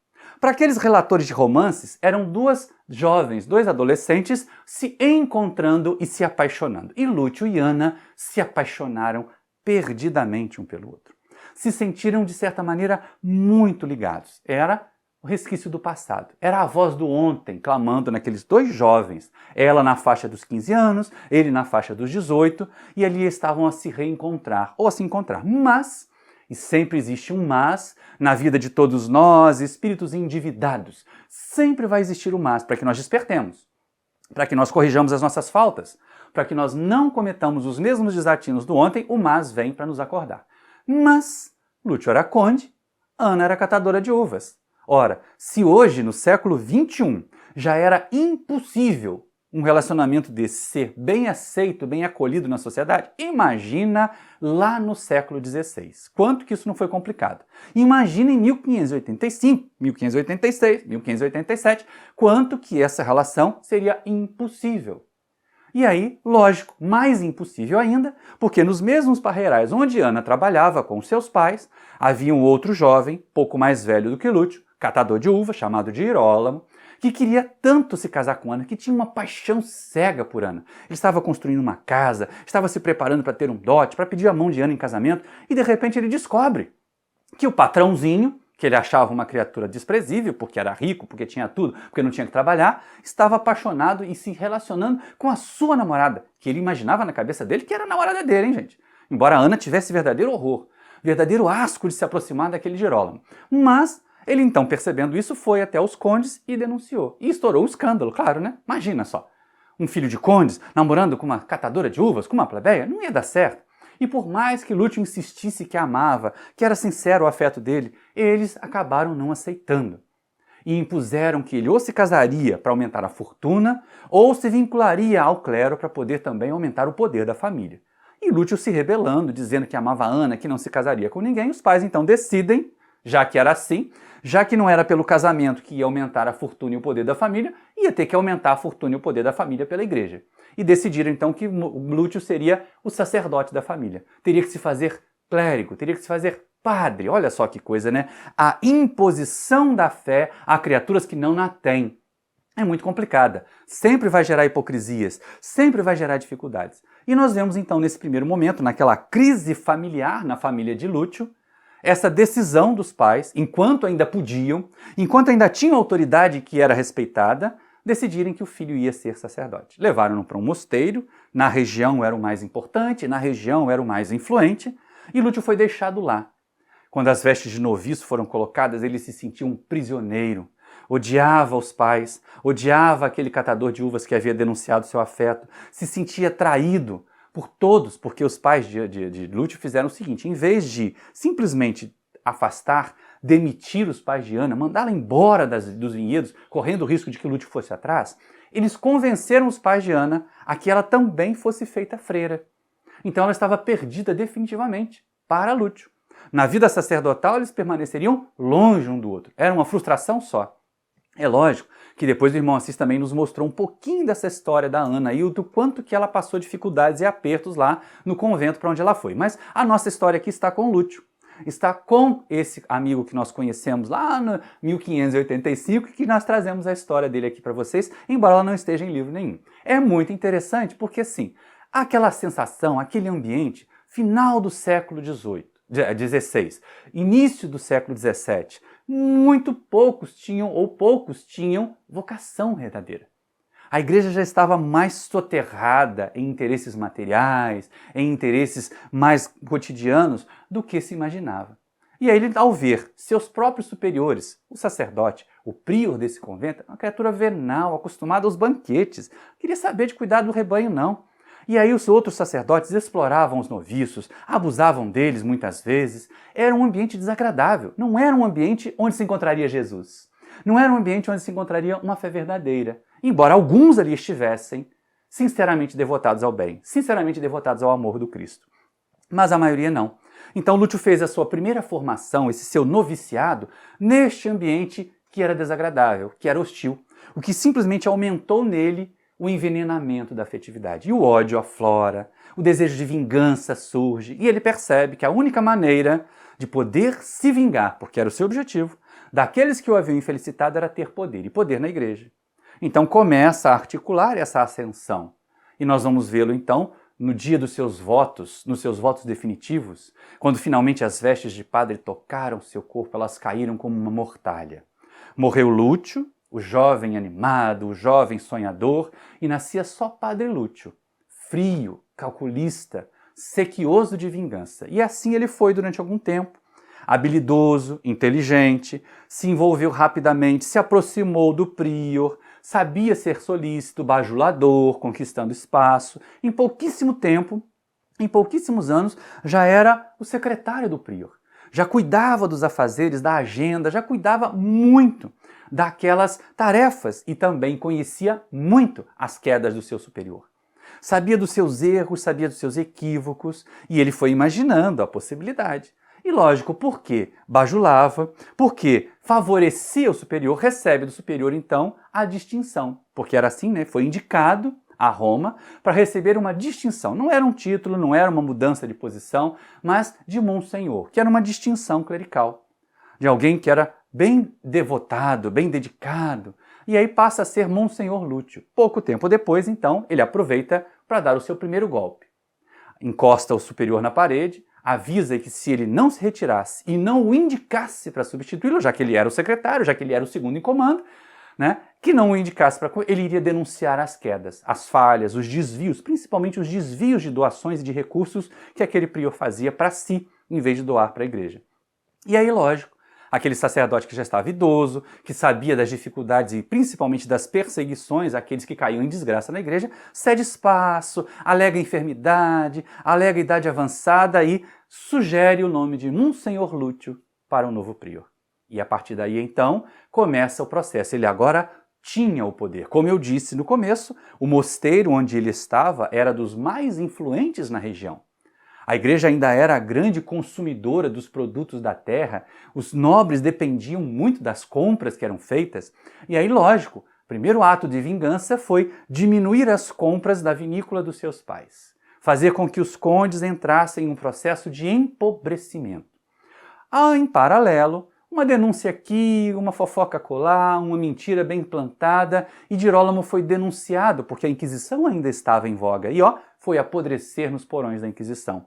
Para aqueles relatores de romances, eram duas jovens, dois adolescentes se encontrando e se apaixonando. E Lúcio e Ana se apaixonaram perdidamente um pelo outro. Se sentiram, de certa maneira, muito ligados. Era o resquício do passado. Era a voz do ontem clamando naqueles dois jovens. Ela na faixa dos 15 anos, ele na faixa dos 18, e ali estavam a se reencontrar, ou a se encontrar. Mas, e sempre existe um mas, na vida de todos nós, espíritos endividados, sempre vai existir um mas, para que nós despertemos, para que nós corrijamos as nossas faltas, para que nós não cometamos os mesmos desatinos do ontem, o mas vem para nos acordar. Mas Lúcio era conde, Ana era catadora de uvas. Ora, se hoje, no século XXI, já era impossível um relacionamento desse ser bem aceito, bem acolhido na sociedade, imagina lá no século XVI. Quanto que isso não foi complicado. Imagina em 1585, 1586, 1587, quanto que essa relação seria impossível. E aí, lógico, mais impossível ainda, porque nos mesmos parreirais onde Ana trabalhava com seus pais, havia um outro jovem, pouco mais velho do que Lúcio, catador de uva, chamado de Girolamo, que queria tanto se casar com Ana, que tinha uma paixão cega por Ana. Ele estava construindo uma casa, estava se preparando para ter um dote, para pedir a mão de Ana em casamento, e de repente ele descobre que o patrãozinho, que ele achava uma criatura desprezível, porque era rico, porque tinha tudo, porque não tinha que trabalhar, estava apaixonado e se relacionando com a sua namorada, que ele imaginava na cabeça dele que era a namorada dele, hein, gente? Embora a Ana tivesse verdadeiro horror, verdadeiro asco de se aproximar daquele Girolamo. Mas ele então, percebendo isso, foi até os condes e denunciou. E estourou um escândalo, claro, né? Imagina só, um filho de condes namorando com uma catadora de uvas, com uma plebeia, não ia dar certo. E por mais que Lúcio insistisse que a amava, que era sincero o afeto dele, eles acabaram não aceitando. E impuseram que ele ou se casaria para aumentar a fortuna, ou se vincularia ao clero para poder também aumentar o poder da família. E Lúcio se rebelando, dizendo que amava Ana, que não se casaria com ninguém, os pais então decidem, já que era assim, já que não era pelo casamento que ia aumentar a fortuna e o poder da família, ia ter que aumentar a fortuna e o poder da família pela igreja. E decidiram então que Lúcio seria o sacerdote da família. Teria que se fazer clérigo, teria que se fazer padre. Olha só que coisa, né? A imposição da fé a criaturas que não a têm é muito complicada. Sempre vai gerar hipocrisias, sempre vai gerar dificuldades. E nós vemos então nesse primeiro momento, naquela crise familiar na família de Lúcio, essa decisão dos pais, enquanto ainda podiam, enquanto ainda tinham autoridade que era respeitada, decidirem que o filho ia ser sacerdote. Levaram-no para um mosteiro, na região era o mais importante, na região era o mais influente, e Lúcio foi deixado lá. Quando as vestes de noviço foram colocadas, ele se sentiu um prisioneiro. Odiava os pais, odiava aquele catador de uvas que havia denunciado seu afeto, se sentia traído por todos, porque os pais de Lúcio fizeram o seguinte: em vez de simplesmente afastar, demitir os pais de Ana, mandá-la embora dos vinhedos, correndo o risco de que Lúcio fosse atrás, eles convenceram os pais de Ana a que ela também fosse feita freira. Então ela estava perdida definitivamente para Lúcio. Na vida sacerdotal eles permaneceriam longe um do outro. Era uma frustração só. É lógico que depois o irmão Assis também nos mostrou um pouquinho dessa história da Ana e do quanto que ela passou dificuldades e apertos lá no convento para onde ela foi. Mas a nossa história aqui está com Lúcio. Está com esse amigo que nós conhecemos lá no 1585 e que nós trazemos a história dele aqui para vocês, embora ela não esteja em livro nenhum. É muito interessante porque, assim, aquela sensação, aquele ambiente, final do século XVI, início do século XVII, muito poucos tinham vocação verdadeira. A igreja já estava mais soterrada em interesses materiais, em interesses mais cotidianos do que se imaginava. E aí ele, ao ver seus próprios superiores, o sacerdote, o prior desse convento, uma criatura venal, acostumada aos banquetes, queria saber de cuidar do rebanho não. E aí os outros sacerdotes exploravam os noviços, abusavam deles muitas vezes. Era um ambiente desagradável, não era um ambiente onde se encontraria Jesus. Não era um ambiente onde se encontraria uma fé verdadeira, embora alguns ali estivessem sinceramente devotados ao bem, sinceramente devotados ao amor do Cristo. Mas a maioria não. Então Lúcio fez a sua primeira formação, esse seu noviciado, neste ambiente que era desagradável, que era hostil, o que simplesmente aumentou nele o envenenamento da afetividade. E o ódio aflora, o desejo de vingança surge, e ele percebe que a única maneira de poder se vingar, porque era o seu objetivo, daqueles que o haviam infelicitado era ter poder, e poder na igreja. Então começa a articular essa ascensão. E nós vamos vê-lo então no dia dos seus votos, nos seus votos definitivos, quando finalmente as vestes de padre tocaram seu corpo, elas caíram como uma mortalha. Morreu Lúcio, o jovem animado, o jovem sonhador, e nascia só Padre Lúcio, frio, calculista, sequioso de vingança. E assim ele foi durante algum tempo, habilidoso, inteligente, se envolveu rapidamente, se aproximou do prior, sabia ser solícito, bajulador, conquistando espaço. Em pouquíssimo tempo, em pouquíssimos anos, já era o secretário do prior. Já cuidava dos afazeres, da agenda, já cuidava muito daquelas tarefas e também conhecia muito as quedas do seu superior. Sabia dos seus erros, sabia dos seus equívocos e ele foi imaginando a possibilidade. E lógico, porque bajulava, porque favorecia o superior, recebe do superior então a distinção. Porque era assim, né? Foi indicado a Roma para receber uma distinção. Não era um título, não era uma mudança de posição, mas de monsenhor, que era uma distinção clerical. De alguém que era bem devotado, bem dedicado. E aí passa a ser Monsenhor Lúcio. Pouco tempo depois, então, ele aproveita para dar o seu primeiro golpe. Encosta o superior na parede, avisa que se ele não se retirasse e não o indicasse para substituí-lo, já que ele era o secretário, já que ele era o segundo em comando, né, que não o indicasse para... Ele iria denunciar as quedas, as falhas, os desvios, principalmente os desvios de doações e de recursos que aquele prior fazia para si, em vez de doar para a igreja. E aí, lógico, aquele sacerdote que já estava idoso, que sabia das dificuldades e principalmente das perseguições àqueles que caíam em desgraça na igreja, cede espaço, alega enfermidade, alega idade avançada e sugere o nome de Monsenhor Lúcio para o novo prior. E a partir daí, então, começa o processo. Ele agora tinha o poder. Como eu disse no começo, o mosteiro onde ele estava era dos mais influentes na região. A igreja ainda era a grande consumidora dos produtos da terra, os nobres dependiam muito das compras que eram feitas, e aí, lógico, o primeiro ato de vingança foi diminuir as compras da vinícola dos seus pais, fazer com que os condes entrassem em um processo de empobrecimento. Em paralelo, uma denúncia aqui, uma fofoca acolá, uma mentira bem plantada, e Girolamo foi denunciado porque a Inquisição ainda estava em voga e foi apodrecer nos porões da Inquisição.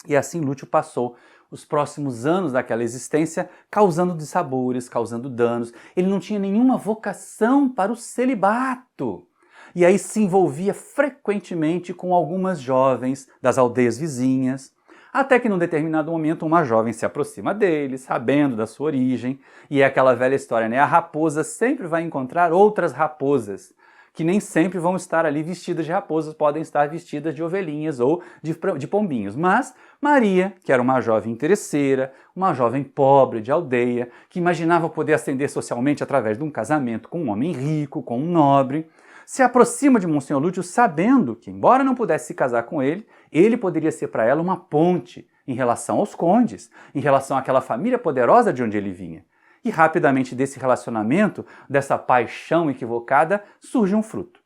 E assim Lúcio passou os próximos anos daquela existência causando dissabores, causando danos. Ele não tinha nenhuma vocação para o celibato. E aí se envolvia frequentemente com algumas jovens das aldeias vizinhas, até que num determinado momento uma jovem se aproxima dele, sabendo da sua origem, e é aquela velha história, né? A raposa sempre vai encontrar outras raposas, que nem sempre vão estar ali vestidas de raposas, podem estar vestidas de ovelhinhas ou de pombinhos. Mas Maria, que era uma jovem interesseira, uma jovem pobre de aldeia, que imaginava poder ascender socialmente através de um casamento com um homem rico, com um nobre, se aproxima de Monsenhor Lúcio sabendo que, embora não pudesse se casar com ele poderia ser para ela uma ponte em relação aos condes, em relação àquela família poderosa de onde ele vinha. E rapidamente desse relacionamento, dessa paixão equivocada, surge um fruto.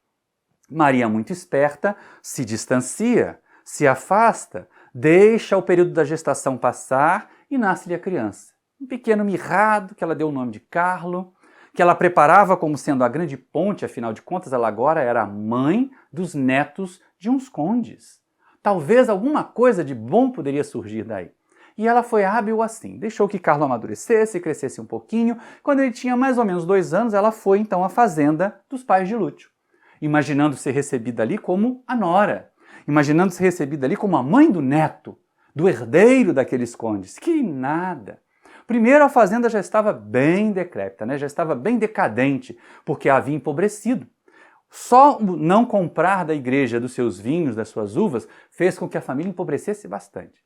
Maria, muito esperta, se distancia, se afasta, deixa o período da gestação passar e nasce-lhe a criança. Um pequeno mirrado, que ela deu o nome de Carlo, que ela preparava como sendo a grande ponte, afinal de contas ela agora era a mãe dos netos de uns condes. Talvez alguma coisa de bom poderia surgir daí. E ela foi hábil assim, deixou que Carlo amadurecesse, crescesse um pouquinho. Quando ele tinha mais ou menos 2 anos, ela foi então à fazenda dos pais de Lúcio, imaginando ser recebida ali como a nora, imaginando ser recebida ali como a mãe do neto, do herdeiro daqueles condes. Que nada! Primeiro, a fazenda já estava bem decrépita, né? Já estava bem decadente, porque havia empobrecido. Só o não comprar da igreja dos seus vinhos, das suas uvas, fez com que a família empobrecesse bastante.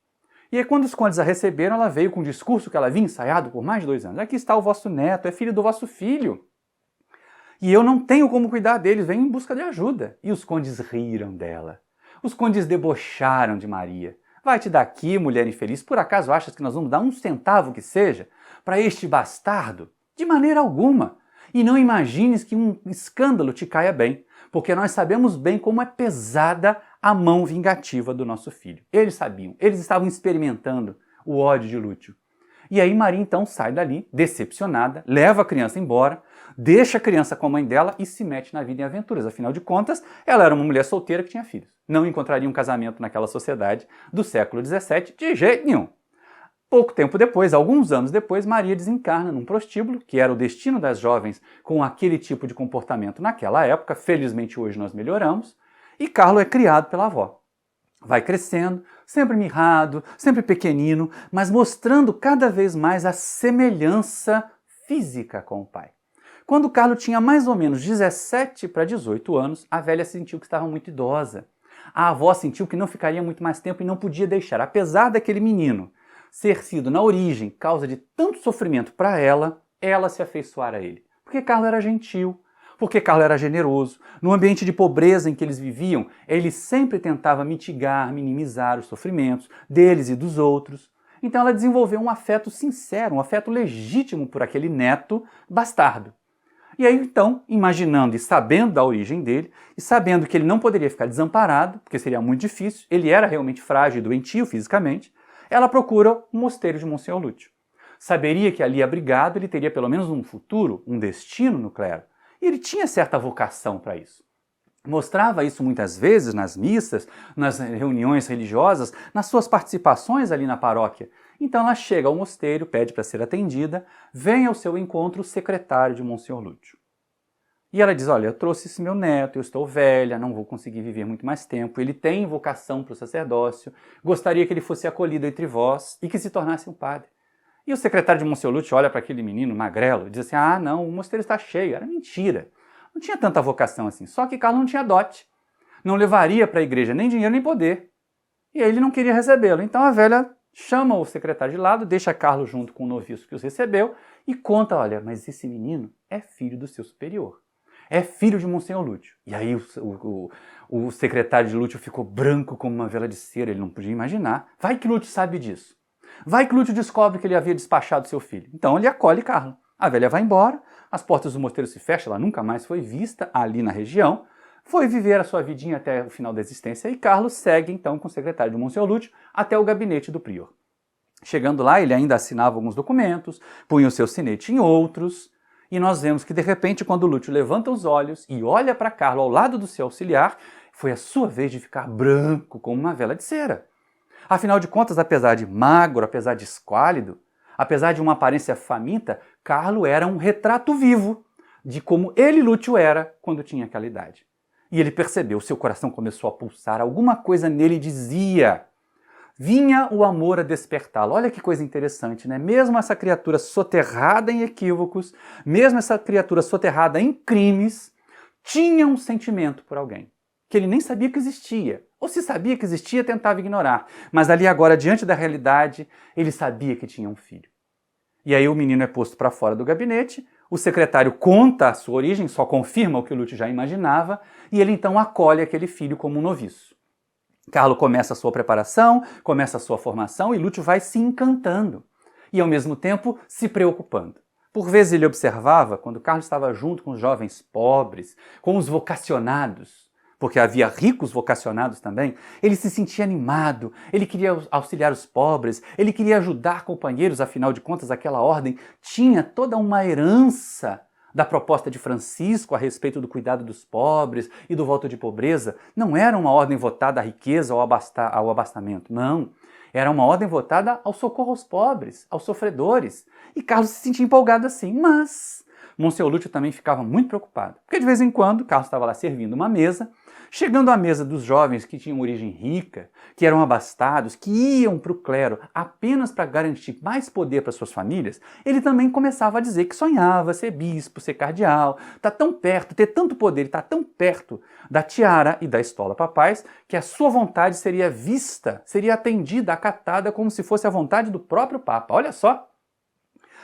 E aí, quando os condes a receberam, ela veio com um discurso que ela havia ensaiado por mais de 2 anos. Aqui está o vosso neto, é filho do vosso filho. E eu não tenho como cuidar deles, venho em busca de ajuda. E os condes riram dela. Os condes debocharam de Maria. Vai-te daqui, mulher infeliz, por acaso achas que nós vamos dar um centavo que seja para este bastardo? De maneira alguma. E não imagines que um escândalo te caia bem, porque nós sabemos bem como é pesada a mão vingativa do nosso filho. Eles sabiam, eles estavam experimentando o ódio de Lúcio. E aí Maria então sai dali, decepcionada, leva a criança embora, deixa a criança com a mãe dela e se mete na vida em aventuras. Afinal de contas, ela era uma mulher solteira que tinha filhos. Não encontraria um casamento naquela sociedade do século XVII de jeito nenhum. Pouco tempo depois, alguns anos depois, Maria desencarna num prostíbulo, que era o destino das jovens com aquele tipo de comportamento naquela época. Felizmente hoje nós melhoramos. E Carlo é criado pela avó. Vai crescendo, sempre mirrado, sempre pequenino, mas mostrando cada vez mais a semelhança física com o pai. Quando Carlo tinha mais ou menos 17 para 18 anos, a velha sentiu que estava muito idosa. A avó sentiu que não ficaria muito mais tempo e não podia deixar, apesar daquele menino ser sido, na origem, causa de tanto sofrimento para ela se afeiçoar a ele. Porque Carlo era gentil, porque Carlo era generoso. No ambiente de pobreza em que eles viviam, ele sempre tentava mitigar, minimizar os sofrimentos deles e dos outros. Então ela desenvolveu um afeto sincero, um afeto legítimo por aquele neto bastardo. E aí então, imaginando e sabendo da origem dele, e sabendo que ele não poderia ficar desamparado, porque seria muito difícil, ele era realmente frágil e doentio fisicamente, ela procura o mosteiro de Monsenhor Lúcio. Saberia que ali abrigado ele teria pelo menos um futuro, um destino no clero. E ele tinha certa vocação para isso. Mostrava isso muitas vezes nas missas, nas reuniões religiosas, nas suas participações ali na paróquia. Então ela chega ao mosteiro, pede para ser atendida, vem ao seu encontro o secretário de Monsenhor Lúcio. E ela diz, olha, eu trouxe esse meu neto, eu estou velha, não vou conseguir viver muito mais tempo, ele tem vocação para o sacerdócio, gostaria que ele fosse acolhido entre vós e que se tornasse um padre. E o secretário de Monsenhor Lúcio olha para aquele menino magrelo e diz assim, ah não, o mosteiro está cheio, era mentira. Não tinha tanta vocação assim, só que Carlo não tinha dote, não levaria para a igreja nem dinheiro nem poder. E aí ele não queria recebê-lo, então a velha chama o secretário de lado, deixa Carlo junto com o noviço que os recebeu e conta, olha, mas esse menino é filho do seu superior. É filho de Monsenhor Lúcio. E aí o secretário de Lúcio ficou branco como uma vela de cera, ele não podia imaginar. Vai que Lúcio sabe disso. Vai que Lúcio descobre que ele havia despachado seu filho. Então ele acolhe Carlo. A velha vai embora, as portas do mosteiro se fecham, ela nunca mais foi vista ali na região, foi viver a sua vidinha até o final da existência e Carlos segue então com o secretário de Monsenhor Lúcio até o gabinete do prior. Chegando lá, ele ainda assinava alguns documentos, punha o seu sinete em outros, e nós vemos que, de repente, quando Lúcio levanta os olhos e olha para Carlo ao lado do seu auxiliar, foi a sua vez de ficar branco como uma vela de cera. Afinal de contas, apesar de magro, apesar de esquálido, apesar de uma aparência faminta, Carlo era um retrato vivo de como ele, Lúcio, era quando tinha aquela idade. E ele percebeu, seu coração começou a pulsar, alguma coisa nele dizia... Vinha o amor a despertá-lo. Olha que coisa interessante, né? Mesmo essa criatura soterrada em equívocos, mesmo essa criatura soterrada em crimes, tinha um sentimento por alguém, que ele nem sabia que existia. Ou se sabia que existia, tentava ignorar. Mas ali agora, diante da realidade, ele sabia que tinha um filho. E aí o menino é posto para fora do gabinete, o secretário conta a sua origem, só confirma o que o Lúcio já imaginava, e ele então acolhe aquele filho como um noviço. Carlo começa a sua preparação, começa a sua formação e Lúcio vai se encantando e, ao mesmo tempo, se preocupando. Por vezes ele observava, quando Carlo estava junto com os jovens pobres, com os vocacionados, porque havia ricos vocacionados também, ele se sentia animado, ele queria auxiliar os pobres, ele queria ajudar companheiros, afinal de contas aquela ordem tinha toda uma herança da proposta de Francisco a respeito do cuidado dos pobres e do voto de pobreza. Não era uma ordem votada à riqueza ou ao abastamento, não. Era uma ordem votada ao socorro aos pobres, aos sofredores. E Carlos se sentia empolgado assim, mas Monsenhor Lúcio também ficava muito preocupado. Porque de vez em quando, Carlos estava lá servindo uma mesa, Chegando à mesa dos jovens que tinham origem rica, que eram abastados, que iam para o clero apenas para garantir mais poder para suas famílias, ele também começava a dizer que sonhava ser bispo, ser cardeal, tá tão perto, ter tanto poder, está tão perto da tiara e da estola papais, que a sua vontade seria vista, seria atendida, acatada como se fosse a vontade do próprio Papa. Olha só!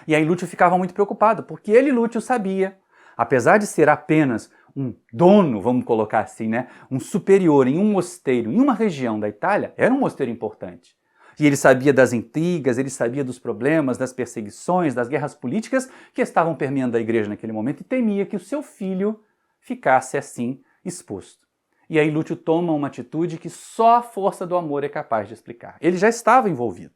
E aí Lúcio ficava muito preocupado, porque ele, Lúcio, sabia, apesar de ser apenas um dono, vamos colocar assim, né? Um superior em um mosteiro, em uma região da Itália, era um mosteiro importante. E ele sabia das intrigas, ele sabia dos problemas, das perseguições, das guerras políticas que estavam permeando a igreja naquele momento e temia que o seu filho ficasse assim exposto. E aí Lúcio toma uma atitude que só a força do amor é capaz de explicar. Ele já estava envolvido.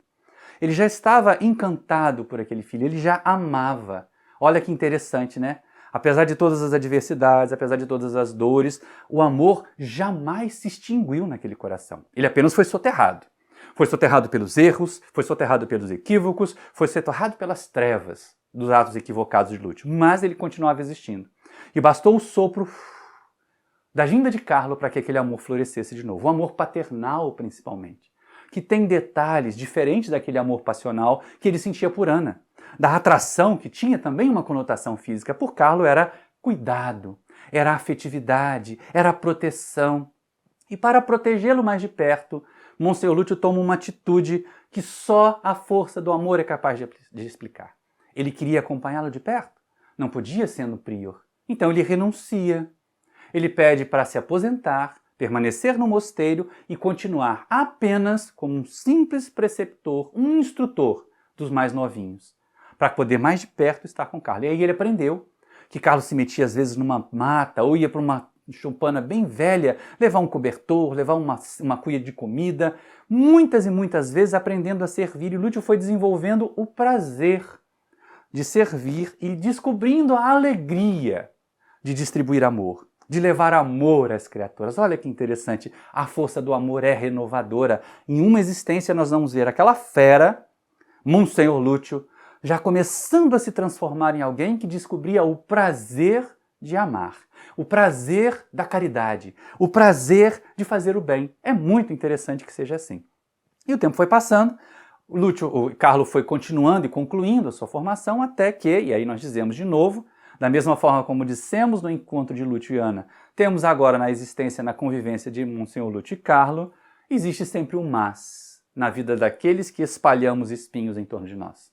Ele já estava encantado por aquele filho, ele já amava. Olha que interessante, né? Apesar de todas as adversidades, apesar de todas as dores, o amor jamais se extinguiu naquele coração. Ele apenas foi soterrado. Foi soterrado pelos erros, foi soterrado pelos equívocos, foi soterrado pelas trevas dos atos equivocados de Lúcio. Mas ele continuava existindo. E bastou o sopro da vinda de Carlo para que aquele amor florescesse de novo. O amor paternal, principalmente, que tem detalhes diferentes daquele amor passional que ele sentia por Ana. Da atração, que tinha também uma conotação física, por Carlo era cuidado, era afetividade, era proteção. E para protegê-lo mais de perto, Monsenhor Lúcio toma uma atitude que só a força do amor é capaz de explicar. Ele queria acompanhá-lo de perto, não podia sendo prior. Então ele renuncia. Ele pede para se aposentar, permanecer no mosteiro e continuar apenas como um simples preceptor, um instrutor dos mais novinhos, para poder mais de perto estar com Carlo. E aí ele aprendeu que Carlos se metia às vezes numa mata ou ia para uma choupana bem velha, levar um cobertor, levar uma cuia de comida, muitas e muitas vezes aprendendo a servir. E Lúcio foi desenvolvendo o prazer de servir e descobrindo a alegria de distribuir amor, de levar amor às criaturas. Olha que interessante, a força do amor é renovadora. Em uma existência nós vamos ver aquela fera, Monsenhor Lúcio, já começando a se transformar em alguém que descobria o prazer de amar, o prazer da caridade, o prazer de fazer o bem. É muito interessante que seja assim. E o tempo foi passando, o Carlo foi continuando e concluindo a sua formação até que, e aí nós dizemos de novo, da mesma forma como dissemos no encontro de Lúcio e Ana, temos agora na existência, na convivência de Monsenhor Lúcio e Carlo, existe sempre um mas na vida daqueles que espalhamos espinhos em torno de nós.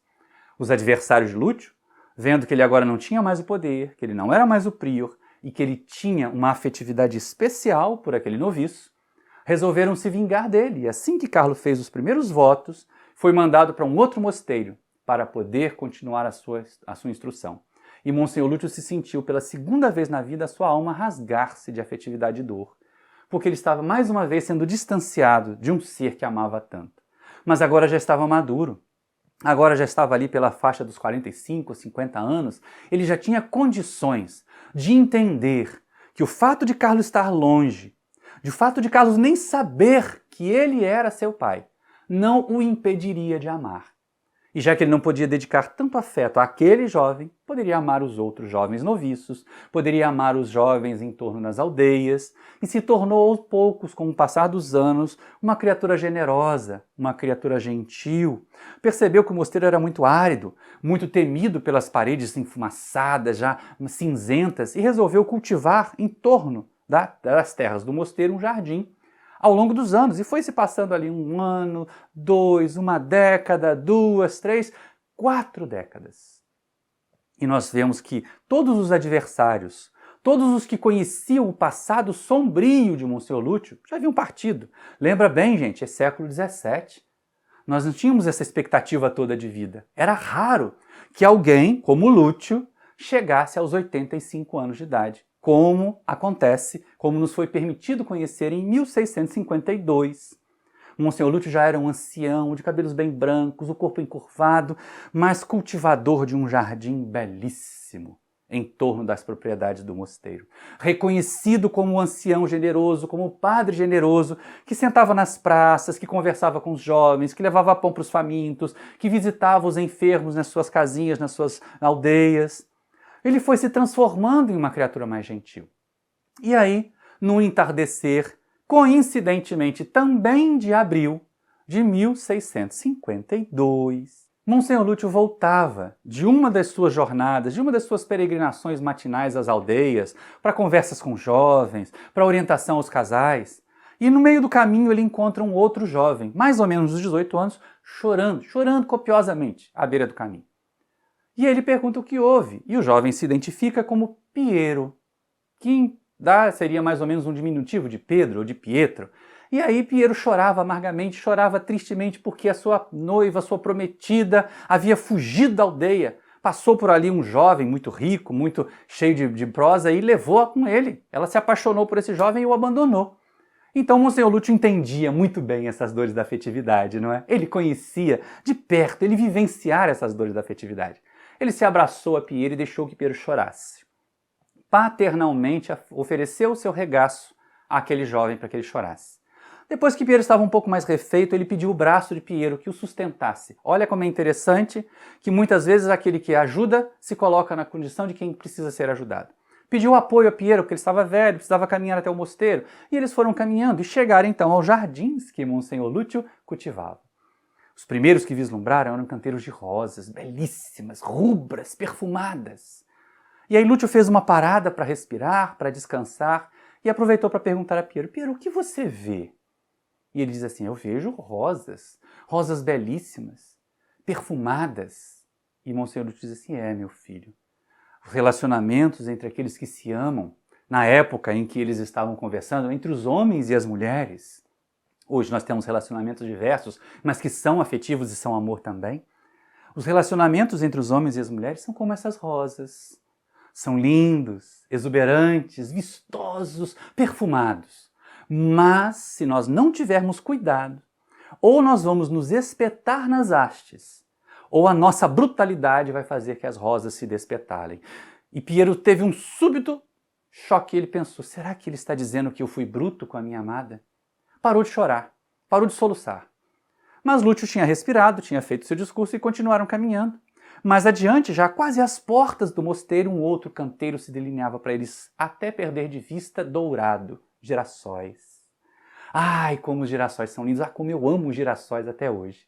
Os adversários de Lúcio, vendo que ele agora não tinha mais o poder, que ele não era mais o prior e que ele tinha uma afetividade especial por aquele noviço, resolveram se vingar dele. E assim que Carlo fez os primeiros votos, foi mandado para um outro mosteiro para poder continuar a sua instrução. E Monsenhor Lúcio se sentiu pela segunda vez na vida a sua alma rasgar-se de afetividade e dor, porque ele estava mais uma vez sendo distanciado de um ser que amava tanto. Mas agora já estava maduro. Agora já estava ali pela faixa dos 45, 50 anos, ele já tinha condições de entender que o fato de Carlos estar longe, de fato de Carlos nem saber que ele era seu pai, não o impediria de amar. E já que ele não podia dedicar tanto afeto àquele jovem, poderia amar os outros jovens noviços, poderia amar os jovens em torno das aldeias, e se tornou aos poucos, com o passar dos anos, uma criatura generosa, uma criatura gentil. Percebeu que o mosteiro era muito árido, muito temido pelas paredes enfumaçadas, já cinzentas, e resolveu cultivar em torno das terras do mosteiro um jardim, ao longo dos anos, e foi se passando ali 1 ano, 2, 1 década, 2, 3, 4 décadas. E nós vemos que todos os adversários, todos os que conheciam o passado sombrio de Monsenhor Lúcio, já haviam partido. Lembra bem, gente, é século XVII. Nós não tínhamos essa expectativa toda de vida. Era raro que alguém, como Lúcio, chegasse aos 85 anos de idade. Como acontece, como nos foi permitido conhecer em 1652. Monsenhor Lúcio já era um ancião, de cabelos bem brancos, o corpo encurvado, mas cultivador de um jardim belíssimo em torno das propriedades do mosteiro. Reconhecido como um ancião generoso, como um padre generoso, que sentava nas praças, que conversava com os jovens, que levava pão para os famintos, que visitava os enfermos nas suas casinhas, nas suas aldeias. Ele foi se transformando em uma criatura mais gentil. E aí, no entardecer, coincidentemente também de abril de 1652. Monsenhor Lúcio voltava de uma das suas jornadas, de uma das suas peregrinações matinais às aldeias, para conversas com jovens, para orientação aos casais. E no meio do caminho ele encontra um outro jovem, mais ou menos dos 18 anos, chorando copiosamente à beira do caminho. E ele pergunta o que houve, e o jovem se identifica como Piero, que seria mais ou menos um diminutivo de Pedro ou de Pietro. E aí Piero chorava amargamente, chorava tristemente porque a sua noiva, a sua prometida, havia fugido da aldeia. Passou por ali um jovem muito rico, muito cheio de prosa e levou-a com ele. Ela se apaixonou por esse jovem e o abandonou. Então Monsenhor Lúcio entendia muito bem essas dores da afetividade, não é? Ele conhecia de perto, ele vivenciara essas dores da afetividade. Ele se abraçou a Piero e deixou que Piero chorasse. Paternalmente ofereceu o seu regaço àquele jovem para que ele chorasse. Depois que Piero estava um pouco mais refeito, ele pediu o braço de Piero que o sustentasse. Olha como é interessante que muitas vezes aquele que ajuda se coloca na condição de quem precisa ser ajudado. Pediu apoio a Piero, porque ele estava velho, precisava caminhar até o mosteiro, e eles foram caminhando e chegaram então aos jardins que Monsenhor Lúcio cultivava. Os primeiros que vislumbraram eram canteiros de rosas, belíssimas, rubras, perfumadas. E aí Lúcio fez uma parada para respirar, para descansar, e aproveitou para perguntar a Piero: Piero, o que você vê? E ele diz assim: eu vejo rosas, rosas belíssimas, perfumadas. E Monsenhor Lúcio diz assim: meu filho, os relacionamentos entre aqueles que se amam, na época em que eles estavam conversando, entre os homens e as mulheres. Hoje nós temos relacionamentos diversos, mas que são afetivos e são amor também. Os relacionamentos entre os homens e as mulheres são como essas rosas. São lindos, exuberantes, vistosos, perfumados. Mas, se nós não tivermos cuidado, ou nós vamos nos espetar nas hastes, ou a nossa brutalidade vai fazer que as rosas se despetalem. E Piero teve um súbito choque. Ele pensou: será que ele está dizendo que eu fui bruto com a minha amada? Parou de chorar, parou de soluçar. Mas Lúcio tinha respirado, tinha feito seu discurso e continuaram caminhando. Mais adiante, já quase às portas do mosteiro, um outro canteiro se delineava para eles, até perder de vista, dourado, girassóis. Ai, como os girassóis são lindos! Ah, como eu amo os girassóis até hoje!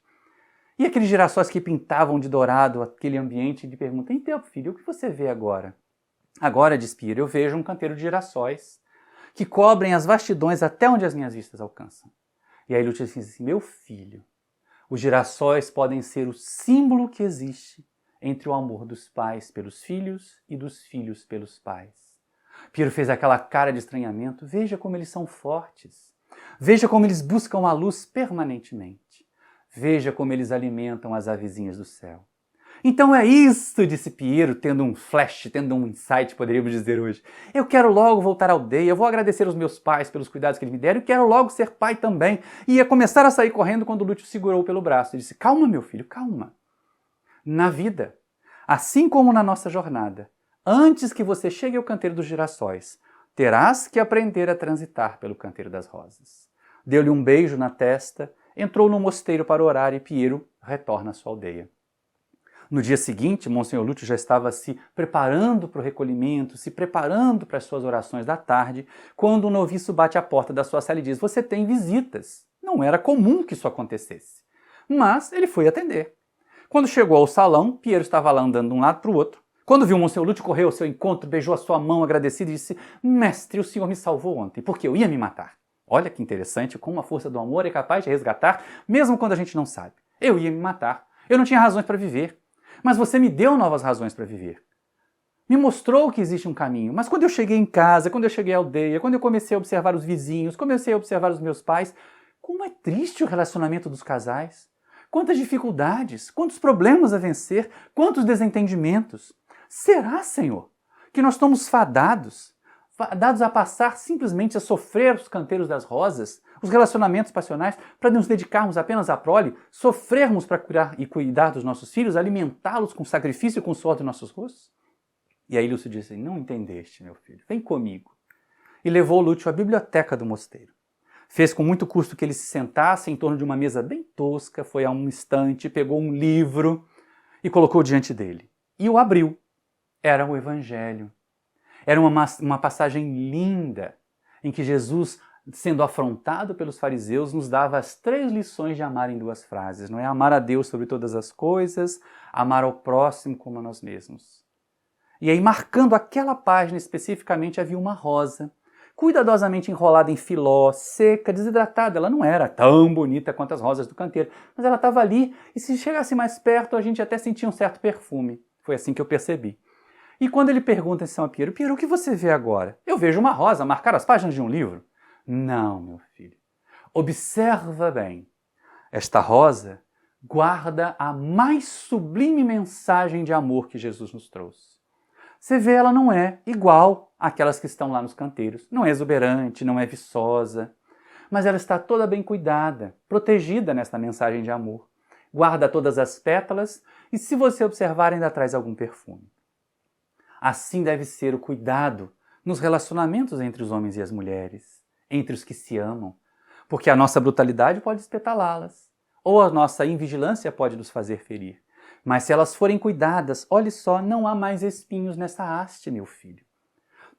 E aqueles girassóis que pintavam de dourado aquele ambiente, ele pergunta: então, filho, o que você vê agora? Agora, diz Piero, eu vejo um canteiro de girassóis que cobrem as vastidões até onde as minhas vistas alcançam. E aí Lúcio diz assim: meu filho, os girassóis podem ser o símbolo que existe entre o amor dos pais pelos filhos e dos filhos pelos pais. Piero fez aquela cara de estranhamento. Veja como eles são fortes. Veja como eles buscam a luz permanentemente. Veja como eles alimentam as avezinhas do céu. Então é isso, disse Piero, tendo um flash, tendo um insight, poderíamos dizer hoje. Eu quero logo voltar à aldeia, eu vou agradecer aos meus pais pelos cuidados que eles me deram e quero logo ser pai também. E ia começar a sair correndo quando Lúcio segurou pelo braço e disse: calma, meu filho, calma. Na vida, assim como na nossa jornada, antes que você chegue ao canteiro dos girassóis, terás que aprender a transitar pelo canteiro das rosas. Deu-lhe um beijo na testa, entrou no mosteiro para orar e Piero retorna à sua aldeia. No dia seguinte, Monsenhor Lúcio já estava se preparando para o recolhimento, se preparando para as suas orações da tarde, quando um noviço bate à porta da sua cela e diz: você tem visitas. Não era comum que isso acontecesse. Mas ele foi atender. Quando chegou ao salão, Piero estava lá andando de um lado para o outro. Quando viu Monsenhor Lúcio, correu ao seu encontro, beijou a sua mão agradecido e disse: mestre, o senhor me salvou ontem, porque eu ia me matar. Olha que interessante como a força do amor é capaz de resgatar, mesmo quando a gente não sabe. Eu ia me matar. Eu não tinha razões para viver. Mas você me deu novas razões para viver. Me mostrou que existe um caminho. Mas quando eu cheguei em casa, quando eu cheguei à aldeia, quando eu comecei a observar os vizinhos, comecei a observar os meus pais, como é triste o relacionamento dos casais. Quantas dificuldades, quantos problemas a vencer, quantos desentendimentos. Será, Senhor, que nós estamos fadados a passar simplesmente a sofrer os canteiros das rosas, os relacionamentos passionais, para nos dedicarmos apenas à prole, sofrermos para curar e cuidar dos nossos filhos, alimentá-los com sacrifício e com suor de nossos rostos? E aí Lúcio disse: não entendeste, meu filho, vem comigo. E levou Lúcio à biblioteca do mosteiro. Fez com muito custo que ele se sentasse em torno de uma mesa bem tosca, foi a um estante, pegou um livro e colocou diante dele. E o abriu. Era o Evangelho. Era uma passagem linda. em que Jesus, sendo afrontado pelos fariseus, nos dava as 3 lições de amar em 2 frases, não é? Amar a Deus sobre todas as coisas, amar ao próximo como a nós mesmos. E aí, marcando aquela página especificamente, havia uma rosa, cuidadosamente enrolada em filó, seca, desidratada. Ela não era tão bonita quanto as rosas do canteiro, mas ela estava ali, e se chegasse mais perto, a gente até sentia um certo perfume. Foi assim que eu percebi. E quando ele pergunta então a Piero, Piero, o que você vê agora? Eu vejo uma rosa marcar as páginas de um livro. Não, meu filho. Observa bem. Esta rosa guarda a mais sublime mensagem de amor que Jesus nos trouxe. Você vê, ela não é igual àquelas que estão lá nos canteiros. Não é exuberante, não é viçosa, mas ela está toda bem cuidada, protegida nesta mensagem de amor. Guarda todas as pétalas e, se você observar, ainda traz algum perfume. Assim deve ser o cuidado nos relacionamentos entre os homens e as mulheres, entre os que se amam, porque a nossa brutalidade pode espetalá-las, ou a nossa invigilância pode nos fazer ferir. Mas se elas forem cuidadas, olhe só, não há mais espinhos nessa haste, meu filho.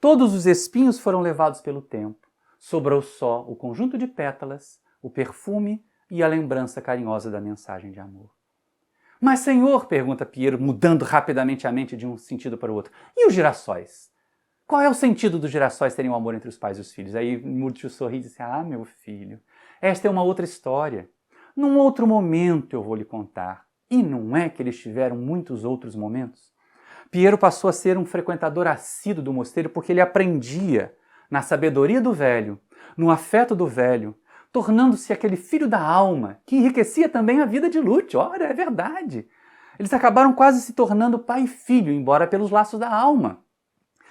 Todos os espinhos foram levados pelo tempo. Sobrou só o conjunto de pétalas, o perfume e a lembrança carinhosa da mensagem de amor. Mas, Senhor, pergunta Piero, mudando rapidamente a mente de um sentido para o outro, e os girassóis? Qual é o sentido dos girassóis terem um amor entre os pais e os filhos? Aí Múrcio sorri e disse, meu filho, esta é uma outra história. Num outro momento eu vou lhe contar. E não é que eles tiveram muitos outros momentos? Piero passou a ser um frequentador assíduo do mosteiro porque ele aprendia na sabedoria do velho, no afeto do velho, tornando-se aquele filho da alma que enriquecia também a vida de Lúcio. Ora, é verdade. Eles acabaram quase se tornando pai e filho, embora pelos laços da alma.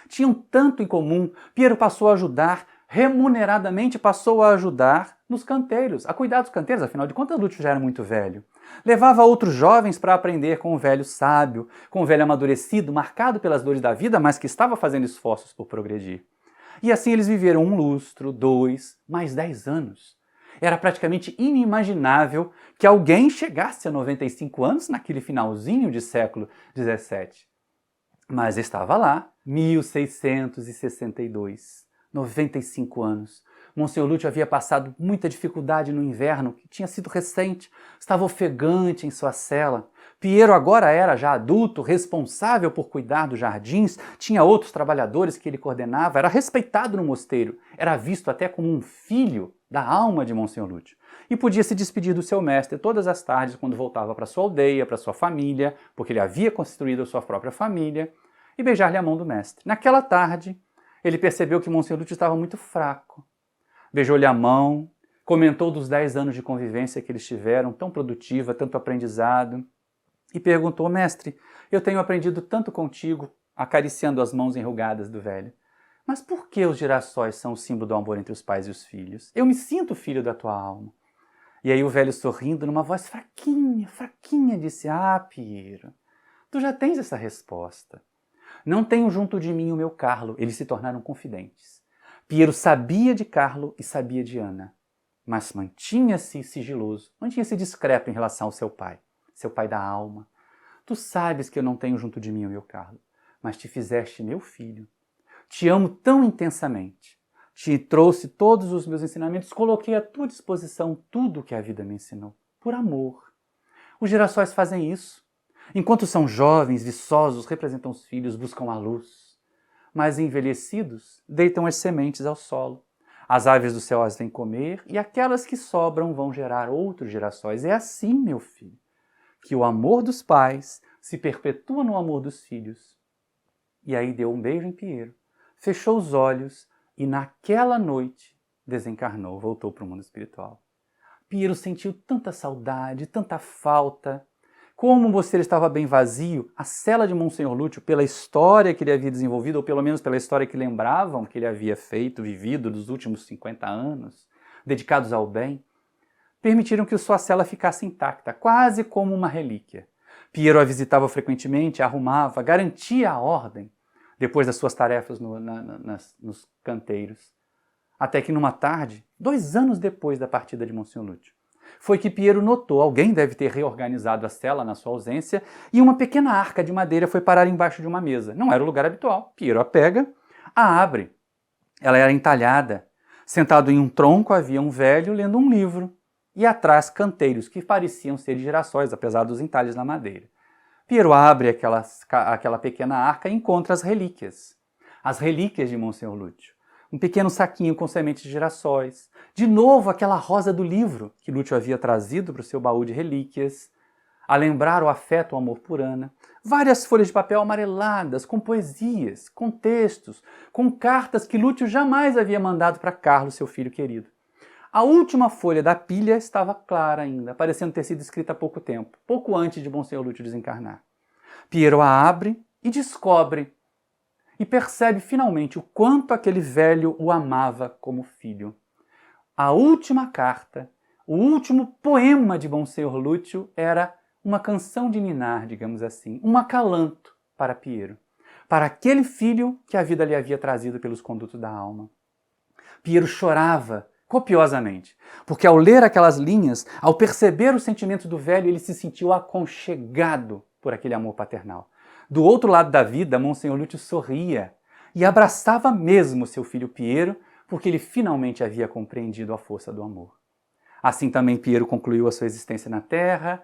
Tinham tanto em comum. Piero passou a ajudar, remuneradamente passou a ajudar nos canteiros, a cuidar dos canteiros, afinal de contas Lúcio já era muito velho. Levava outros jovens para aprender com o velho sábio, com o velho amadurecido, marcado pelas dores da vida, mas que estava fazendo esforços por progredir. E assim eles viveram 1 lustro, 2, mais 10 anos. Era praticamente inimaginável que alguém chegasse a 95 anos naquele finalzinho de século XVII. Mas estava lá, 1662, 95 anos. Monsenhor Lúcio havia passado muita dificuldade no inverno, que tinha sido recente, estava ofegante em sua cela. Piero agora era já adulto, responsável por cuidar dos jardins, tinha outros trabalhadores que ele coordenava, era respeitado no mosteiro, era visto até como um filho da alma de Monsenhor Lúcio. E podia se despedir do seu mestre todas as tardes quando voltava para sua aldeia, para sua família, porque ele havia construído a sua própria família, e beijar-lhe a mão do mestre. Naquela tarde, ele percebeu que Monsenhor Lúcio estava muito fraco. Beijou-lhe a mão, comentou dos 10 anos de convivência que eles tiveram, tão produtiva, tanto aprendizado, e perguntou, mestre, eu tenho aprendido tanto contigo, acariciando as mãos enrugadas do velho, mas por que os girassóis são o símbolo do amor entre os pais e os filhos? Eu me sinto filho da tua alma. E aí o velho sorrindo, numa voz fraquinha, disse, Piero, tu já tens essa resposta. Não tenho junto de mim o meu Carlo, eles se tornaram confidentes. Piero sabia de Carlo e sabia de Ana, mas mantinha-se sigiloso, mantinha-se discreto em relação ao seu pai da alma. Tu sabes que eu não tenho junto de mim o meu Carlo, mas te fizeste meu filho. Te amo tão intensamente. Te trouxe todos os meus ensinamentos, coloquei à tua disposição tudo o que a vida me ensinou, por amor. Os girassóis fazem isso. Enquanto são jovens, viçosos, representam os filhos, buscam a luz. Mas envelhecidos, deitam as sementes ao solo. As aves do céu as vêm comer e aquelas que sobram vão gerar outros girassóis. É assim, meu filho, que o amor dos pais se perpetua no amor dos filhos. E aí deu um beijo em Piero, fechou os olhos e naquela noite desencarnou, voltou para o mundo espiritual. Piero sentiu tanta saudade, tanta falta. Como o mosteiro estava bem vazio, a cela de Monsenhor Lúcio, pela história que ele havia desenvolvido, ou pelo menos pela história que lembravam que ele havia feito, vivido nos últimos 50 anos, dedicados ao bem, permitiram que sua cela ficasse intacta, quase como uma relíquia. Piero a visitava frequentemente, a arrumava, garantia a ordem, depois das suas tarefas nos canteiros. Até que numa tarde, 2 anos depois da partida de Monsenhor Lúcio, foi que Piero notou, alguém deve ter reorganizado a cela na sua ausência, e uma pequena arca de madeira foi parar embaixo de uma mesa. Não era o lugar habitual. Piero a pega, a abre. Ela era entalhada, Sentado em um tronco havia um velho lendo um livro, e atrás canteiros que pareciam ser girassóis, apesar dos entalhes na madeira. Piero abre aquela pequena arca e encontra as relíquias. As relíquias de Monsenhor Lúcio. Um pequeno saquinho com sementes de girassóis. De novo, aquela rosa do livro que Lúcio havia trazido para o seu baú de relíquias. A lembrar o afeto, o amor por Ana. Várias folhas de papel amareladas, com poesias, com textos, com cartas que Lúcio jamais havia mandado para Carlos, seu filho querido. A última folha da pilha estava clara ainda, parecendo ter sido escrita há pouco tempo, pouco antes de Monsenhor Lúcio desencarnar. Piero a abre e descobre, e percebe finalmente o quanto aquele velho o amava como filho. A última carta, o último poema de Monsenhor Lúcio era uma canção de ninar, digamos assim, um acalanto para Piero, para aquele filho que a vida lhe havia trazido pelos condutos da alma. Piero chorava copiosamente, porque ao ler aquelas linhas, ao perceber o sentimento do velho, ele se sentiu aconchegado por aquele amor paternal. Do outro lado da vida, Monsenhor Lúcio sorria e abraçava mesmo seu filho Piero, porque ele finalmente havia compreendido a força do amor. Assim também Piero concluiu a sua existência na Terra.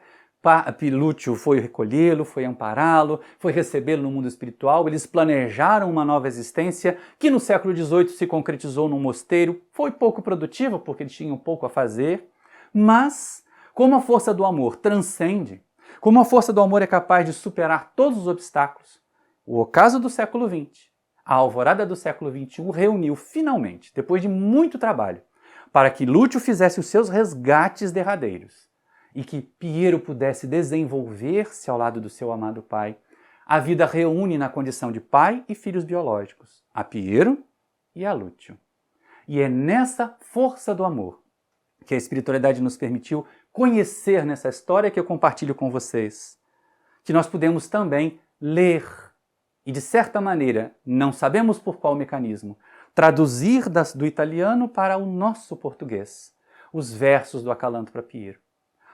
Lúcio foi recolhê-lo, foi ampará-lo, foi recebê-lo no mundo espiritual. Eles planejaram uma nova existência que no século XVIII se concretizou num mosteiro. Foi pouco produtiva porque eles tinham pouco a fazer, mas como a força do amor transcende, como a força do amor é capaz de superar todos os obstáculos, o ocaso do século XX, a alvorada do século XXI reuniu finalmente, depois de muito trabalho, para que Lúcio fizesse os seus resgates derradeiros e que Piero pudesse desenvolver-se ao lado do seu amado pai. A vida reúne na condição de pai e filhos biológicos, a Piero e a Lúcio. E é nessa força do amor que a espiritualidade nos permitiu conhecer nessa história que eu compartilho com vocês, que nós podemos também ler e, de certa maneira, não sabemos por qual mecanismo, traduzir do italiano para o nosso português os versos do acalanto para Piero.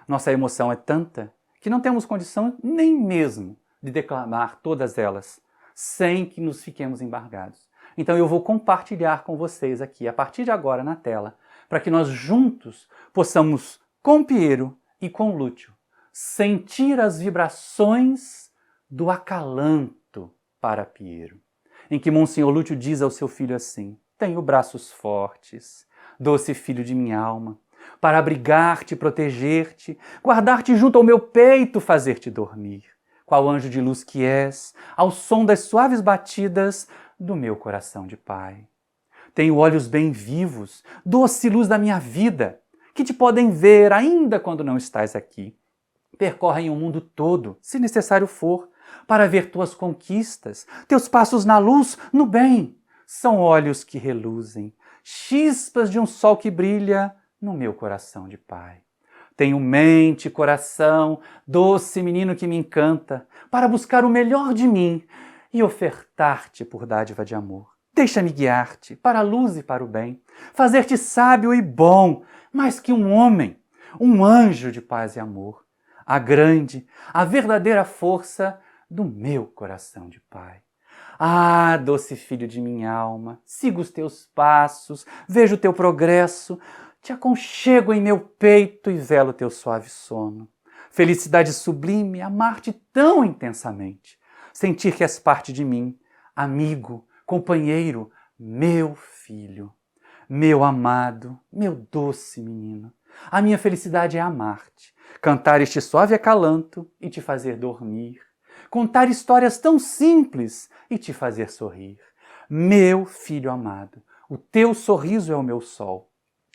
Nossa emoção é tanta que não temos condição nem mesmo de declamar todas elas, sem que nos fiquemos embargados. Então eu vou compartilhar com vocês aqui, a partir de agora na tela, para que nós juntos possamos, com Piero e com Lúcio, sentir as vibrações do acalanto para Piero, em que Monsenhor Lúcio diz ao seu filho assim: tenho braços fortes, doce filho de minha alma, para abrigar-te, proteger-te, guardar-te junto ao meu peito, fazer-te dormir, qual anjo de luz que és, ao som das suaves batidas do meu coração de pai. Tenho olhos bem vivos, doce luz da minha vida, que te podem ver ainda quando não estás aqui. Percorrem o mundo todo, se necessário for, para ver tuas conquistas, teus passos na luz, no bem. São olhos que reluzem, chispas de um sol que brilha no meu coração de pai. Tenho mente e coração, doce menino que me encanta, para buscar o melhor de mim e ofertar-te por dádiva de amor. Deixa-me guiar-te para a luz e para o bem, fazer-te sábio e bom, mais que um homem, um anjo de paz e amor, a grande, a verdadeira força do meu coração de pai. Ah, doce filho de minha alma, sigo os teus passos, vejo o teu progresso, te aconchego em meu peito e velo teu suave sono. Felicidade sublime, amar-te tão intensamente, sentir que és parte de mim, amigo, companheiro, meu filho, meu amado, meu doce menino. A minha felicidade é amar-te, cantar este suave acalanto e te fazer dormir, contar histórias tão simples e te fazer sorrir. Meu filho amado, o teu sorriso é o meu sol,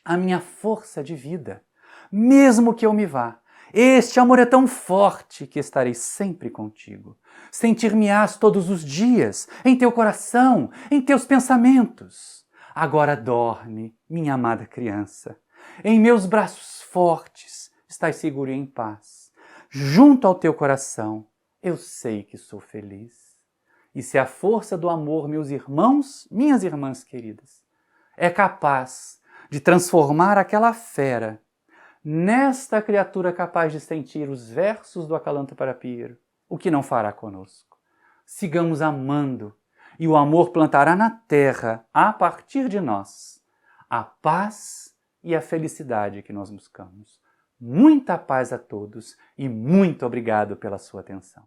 a minha força de vida. Mesmo que eu me vá, este amor é tão forte que estarei sempre contigo. Sentir-me-ás todos os dias, em teu coração, em teus pensamentos. Agora dorme, minha amada criança. Em meus braços fortes estás seguro e em paz. Junto ao teu coração, eu sei que sou feliz. E se a força do amor, meus irmãos, minhas irmãs queridas, é capaz de transformar aquela fera nesta criatura capaz de sentir os versos do acalanto para Piero, o que não fará conosco? Sigamos amando, e o amor plantará na terra, a partir de nós, a paz e a felicidade que nós buscamos. Muita paz a todos e muito obrigado pela sua atenção.